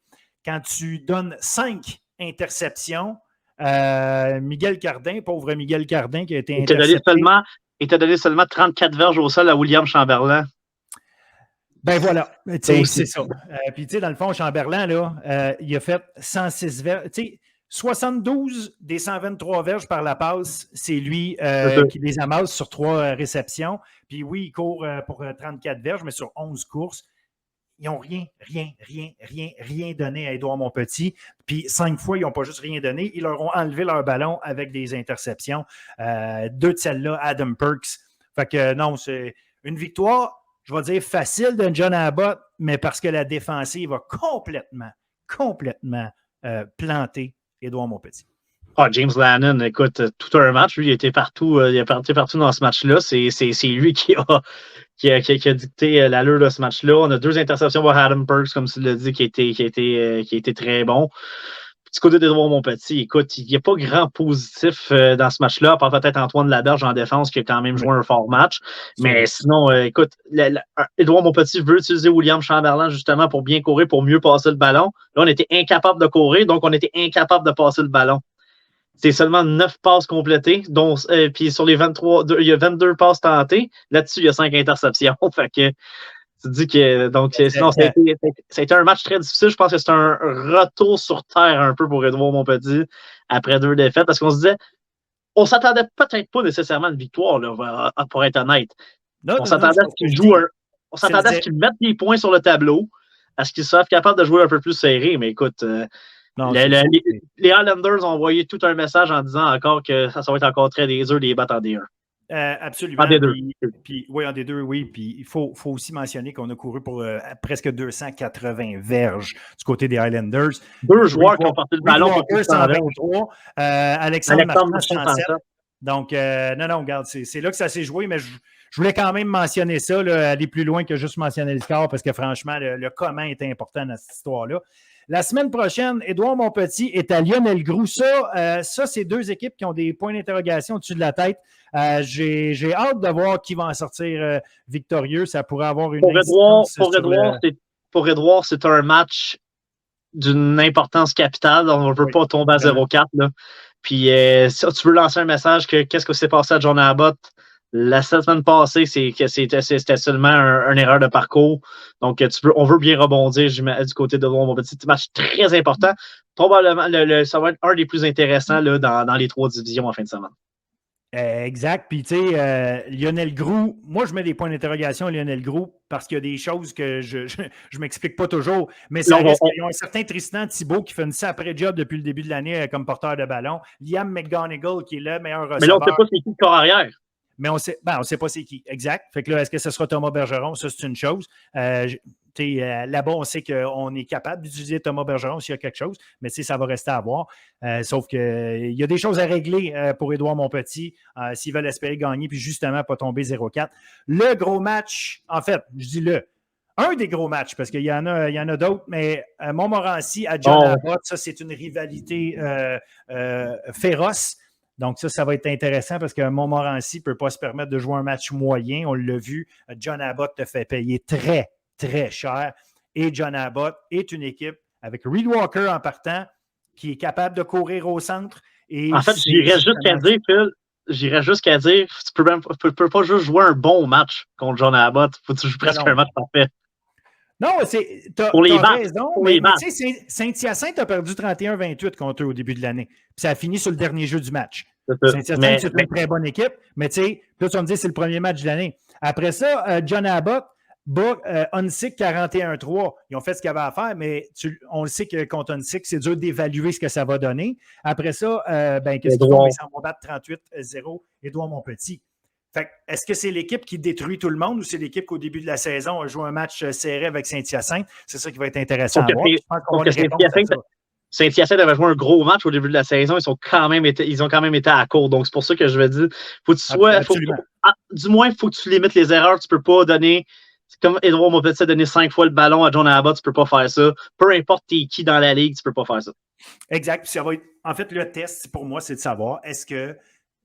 quand tu donnes 5 interceptions, Miguel Cardin, pauvre Miguel Cardin qui a été intercepté.
Il t'a donné seulement 34 verges au sol à William Chamberlain.
Ben voilà, c'est ça. Puis tu sais, dans le fond, Chamberlain, là, il a fait 106 verges. 72 des 123 verges par la passe, c'est lui qui les amasse sur 3 réceptions. Puis oui, il court pour 34 verges, mais sur 11 courses. Ils n'ont rien donné à Édouard Montpetit. Puis 5 fois, ils n'ont pas juste rien donné. Ils leur ont enlevé leur ballon avec des interceptions. 2 de celles-là, Adam Perks. Fait que non, c'est une victoire, je vais dire, facile de John Abbott, mais parce que la défensive a complètement planté Édouard Montpetit.
James Lannon, écoute, tout un match, lui, il était partout, il est parti partout dans ce match-là. C'est lui qui a dicté l'allure de ce match-là. On a 2 interceptions pour Adam Perks, comme tu l'as dit, qui était très bon. Du côté d'Édouard Montpetit, écoute, il n'y a pas grand positif dans ce match-là, à part peut-être Antoine Laberge en défense, qui a quand même joué un fort match. Mais sinon, écoute, Édouard Montpetit veut utiliser William Chamberlain justement pour bien courir, pour mieux passer le ballon. Là, on était incapable de courir, donc on était incapable de passer le ballon. C'est seulement 9 passes complétées, dont puis sur les 23, il y a 22 passes tentées. Là-dessus, il y a 5 interceptions. Fait que tu te dis que donc sinon, ça a été un match très difficile. Je pense que c'est un retour sur terre un peu pour Édouard Montpetit après 2 défaites, parce qu'on se disait, on s'attendait peut-être pas nécessairement à une victoire, là, pour être honnête. On s'attendait à ce qu'ils mettent des points sur le tableau, à ce qu'ils soient capables de jouer un peu plus serré, mais écoute. Les Highlanders ont envoyé tout un message en disant encore que ça va être encore très dur de les battre en D1.
Absolument.
En D2.
Oui, en D2, oui. Puis il faut aussi mentionner qu'on a couru pour presque 280 verges du côté des Highlanders.
2 joueurs qui ont porté le ballon pour
123. Alexandre Martin, 107. Donc, non, regarde, c'est là que ça s'est joué, mais je voulais quand même mentionner ça, là, aller plus loin que juste mentionner le score, parce que franchement, le comment est important dans cette histoire-là. La semaine prochaine, Édouard Montpetit est à Lionel Groux. Ça, c'est 2 équipes qui ont des points d'interrogation au-dessus de la tête. J'ai hâte de voir qui va en sortir victorieux. Ça pourrait avoir une
Pour Édouard, c'est un match d'une importance capitale. On ne veut pas tomber à 0-4. Là. Puis, si tu veux lancer un message, qu'est-ce que s'est passé à John Abbott? La semaine passée, c'était seulement une erreur de parcours. Donc, on veut bien rebondir du côté de mon petit match très important. Probablement, ça va être un des plus intéressants là, dans les 3 divisions en fin de semaine.
Exact. Puis, tu sais, Lionel Groux, moi, je mets des points d'interrogation à Lionel Groux parce qu'il y a des choses que je ne m'explique pas toujours. Mais ça reste qu'ils ont un certain Tristan Thibault qui fait une sacrée job depuis le début de l'année comme porteur de ballon. Liam McGonigal qui est le meilleur receveur.
Mais là, on ne sait pas c'est qui le corps arrière.
Mais on sait pas c'est qui. Exact. Fait que là, est-ce que ce sera Thomas Bergeron? Ça, c'est une chose. Là-bas, on sait qu'on est capable d'utiliser Thomas Bergeron s'il y a quelque chose, mais ça va rester à voir. Sauf qu'il y a des choses à régler pour Édouard Montpetit s'ils veulent espérer gagner, puis justement pas tomber 0-4. Le gros match, en fait, je dis un des gros matchs, parce qu'il y en a d'autres, mais Montmorency à John Abbott, ça, c'est une rivalité féroce. Donc, ça va être intéressant parce que Montmorency ne peut pas se permettre de jouer un match moyen. On l'a vu, John Abbott te fait payer très, très cher. Et John Abbott est une équipe avec Reed Walker en partant qui est capable de courir au centre. Et
en fait, j'irais jusqu'à dire, tu ne peux pas juste jouer un bon match contre John Abbott. Il faut que tu joues presque un match parfait.
Non, t'as raison, mais tu sais, Saint-Hyacinthe a perdu 31-28 contre eux au début de l'année. Puis ça a fini sur le dernier jeu du match. Saint-Hyacinthe, c'est une très bonne équipe, mais tu sais, là, tu vas me dire c'est le premier match de l'année. Après ça, John Abbott bat Huntsic 41-3. Ils ont fait ce qu'ils avaient à faire, mais on le sait que contre Huntsic, c'est dur d'évaluer ce que ça va donner. Après ça, qu'est-ce qu'ils font? Ils s'en vont battre 38-0, Édouard Montpetit. Fait, est-ce que c'est l'équipe qui détruit tout le monde ou c'est l'équipe qu'au début de la saison a joué un match serré avec Saint-Hyacinthe? C'est ça qui va être intéressant à voir. Je pense qu'on va les répondre à ça.
Saint-Hyacinthe avait joué un gros match au début de la saison. Ils ont quand même été à court. Donc, c'est pour ça que je veux dire, du moins, il faut que tu limites les erreurs. Tu ne peux pas donner, comme Édouard Montpetit a donné 5 fois le ballon à John Abbott, tu ne peux pas faire ça. Peu importe t'es qui dans la ligue, tu ne peux pas faire ça.
Exact. Puis ça va être, en fait, le test, pour moi, c'est de savoir, est-ce que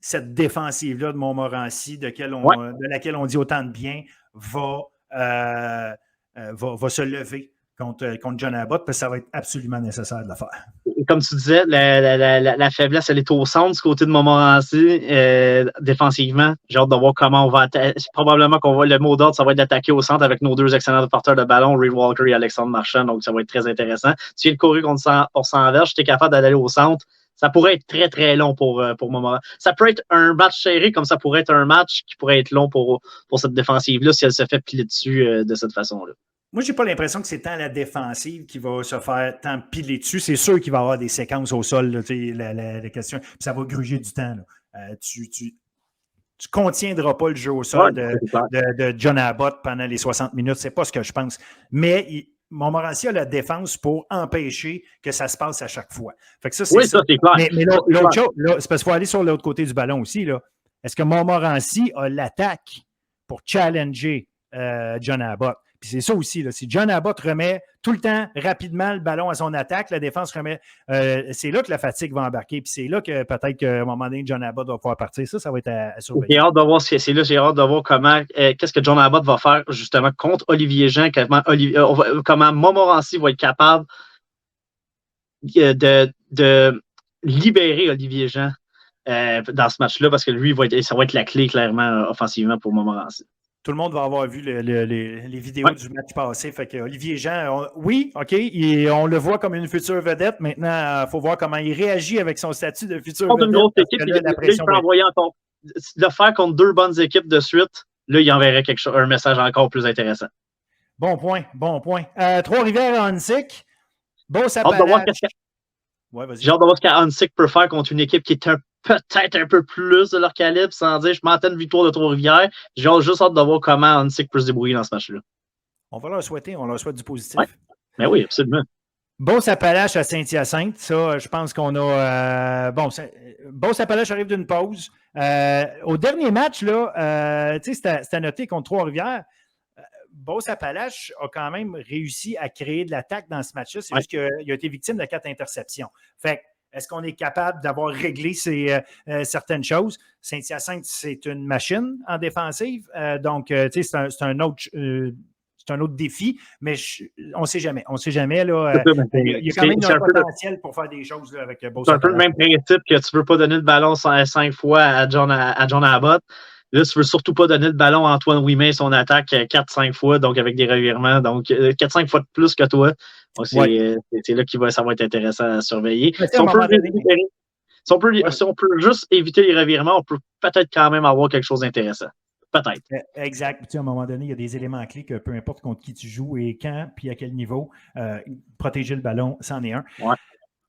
cette défensive-là de Montmorency, de laquelle on dit autant de bien, va se lever contre John Abbott, parce que ça va être absolument nécessaire de le faire.
Comme tu disais, la faiblesse, elle est au centre du côté de Montmorency, défensivement. J'ai hâte de voir comment on va attaquer. Probablement qu'on va, le mot d'ordre, ça va être d'attaquer au centre avec nos deux excellents porteurs de ballon, Reed Walker et Alexandre Marchand. Donc, ça va être très intéressant. Si le courir contre Sanverge, tu es capable d'aller au centre. Ça pourrait être très, très long pour Montmorency. Ça peut être un match serré, comme ça pourrait être un match qui pourrait être long pour cette défensive-là si elle se fait piler dessus de cette façon-là.
Moi, je n'ai pas l'impression que c'est tant la défensive qui va se faire tant piler dessus. C'est sûr qu'il va y avoir des séquences au sol, là, la question. Puis ça va gruger du temps. Tu contiendras pas le jeu au sol de John Abbott pendant les 60 minutes. C'est pas ce que je pense. Mais Montmorency a la défense pour empêcher que ça se passe à chaque fois. Fait que ça, c'est
ça, c'est clair.
Mais l'autre chose, c'est parce qu'il faut aller sur l'autre côté du ballon aussi. Là. Est-ce que Montmorency a l'attaque pour challenger John Abbott? Puis c'est ça aussi. Là. Si John Abbott remet tout le temps rapidement le ballon à son attaque, la défense remet. C'est là que la fatigue va embarquer. Puis c'est là que peut-être qu'à un moment donné, John Abbott va pouvoir partir. Ça va être à surveiller.
J'ai hâte de voir j'ai hâte de voir comment qu'est-ce que John Abbott va faire justement contre Olivier Jean, comment Montmorency va être capable de libérer Olivier Jean dans ce match-là, parce que lui, ça va être la clé clairement offensivement pour Montmorency.
Tout le monde va avoir vu les vidéos du match passé. Fait que Olivier Jean, oui, OK, on le voit comme une future vedette. Maintenant, il faut voir comment il réagit avec son statut de future vedette.
Une grosse équipe, il peut envoyer le faire contre 2 bonnes équipes de suite. Là, il enverrait un message encore plus intéressant.
Bon point. Trois-Rivières à Huntsic. Beauce-Appalaches.
J'ai hâte de voir ce qu'Huntsic peut faire contre une équipe qui est peut-être un peu plus de leur calibre, sans dire je m'entends une victoire de Trois-Rivières. J'ai juste hâte de voir comment Huntsic peut se débrouiller dans ce match-là.
On leur souhaite du positif.
Ouais. Ben oui, absolument.
Beauce-Appalaches à Saint-Hyacinthe, ça, je pense qu'on a... Beauce-Appalaches arrive d'une pause. Au dernier match, là, c'était noté contre Trois-Rivières. Beauce-Appalaches a quand même réussi à créer de l'attaque dans ce match-là. C'est juste qu'il a été victime de 4 interceptions. Fait est-ce qu'on est capable d'avoir réglé certaines choses? Saint-Hyacinthe, c'est une machine en défensive. Donc, c'est un autre défi, mais on ne sait jamais. On ne sait jamais. Là, il y a quand même un potentiel pour faire des choses là, avec Beauce.
C'est un peu le même principe que tu ne veux pas donner le ballon 5 fois à John Abbott. Là, tu ne veux surtout pas donner le ballon à Antoine Ouimet, son attaque 4-5 fois, donc avec des revirements, donc 4-5 fois de plus que toi. Donc, c'est là ça va être intéressant à surveiller. Si on peut juste éviter les revirements, on peut peut-être quand même avoir quelque chose d'intéressant. Peut-être.
Exact. À un moment donné, il y a des éléments clés que peu importe contre qui tu joues et quand, puis à quel niveau, protéger le ballon, c'en est un.
Ouais.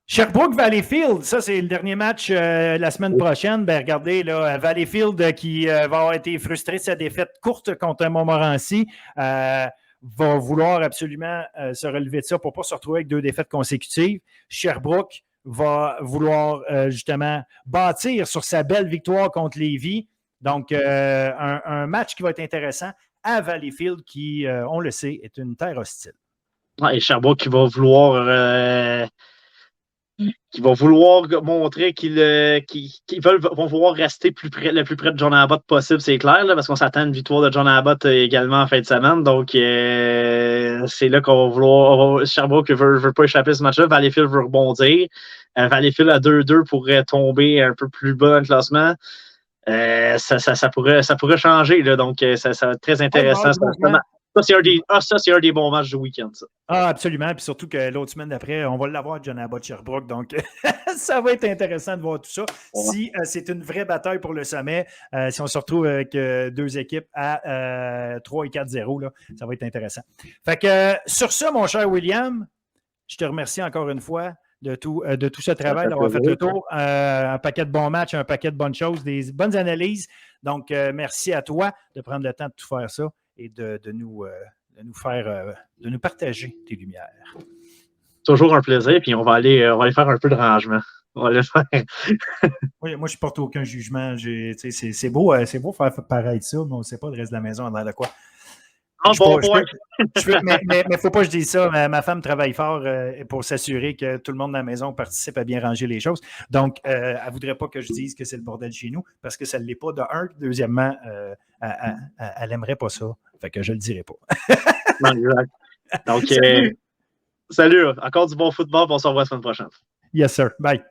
Sherbrooke-Valleyfield, ça c'est le dernier match la semaine prochaine. Ben, regardez, là, Valleyfield qui va avoir été frustré de sa défaite courte contre Montmorency, va vouloir absolument se relever de ça pour ne pas se retrouver avec 2 défaites consécutives. Sherbrooke va vouloir justement bâtir sur sa belle victoire contre Lévis. Donc, un match qui va être intéressant à Valleyfield qui, on le sait, est une terre hostile.
Et Sherbrooke qui va vouloir... montrer qu'ils vont vouloir rester le plus près de John Abbott possible, c'est clair, là, parce qu'on s'attend à une victoire de John Abbott également en fin de semaine. Donc, c'est là qu'on va vouloir. Sherbrooke ne veut pas échapper à ce match-là. Valleyfield veut rebondir. Valleyfield à 2-2 pourrait tomber un peu plus bas dans le classement. Ça pourrait changer. Là, donc, ça va être très intéressant. Ça, c'est un des bons matchs du week-end, ça.
Ah, absolument. Puis surtout que l'autre semaine d'après, on va l'avoir, John Abbott Sherbrooke. Donc, ça va être intéressant de voir tout ça.
Ouais.
Si c'est une vraie bataille pour le sommet, si on se retrouve avec deux équipes à 3 et 4-0, là, ça va être intéressant. Fait que sur ça, mon cher William, je te remercie encore une fois de tout ce travail, d'avoir fait le tour. Un paquet de bons matchs, un paquet de bonnes choses, des bonnes analyses. Donc, merci à toi de prendre le temps de tout faire ça et de nous partager tes lumières.
Toujours un plaisir, puis on va aller faire un peu de rangement. On va le faire.
Oui, moi, je ne porte aucun jugement. C'est beau faire paraître ça, mais on ne sait pas le reste de la maison dans de quoi.
Ah, bon point.
Mais il ne faut pas que je dise ça. Ma femme travaille fort pour s'assurer que tout le monde dans la maison participe à bien ranger les choses. Donc, elle ne voudrait pas que je dise que c'est le bordel chez nous parce que ça ne l'est pas de un. Deuxièmement, elle n'aimerait pas ça. Fait que je ne le dirai pas.
Exact. Donc, salut. Encore du bon football. On se revoit la semaine prochaine.
Yes, sir. Bye.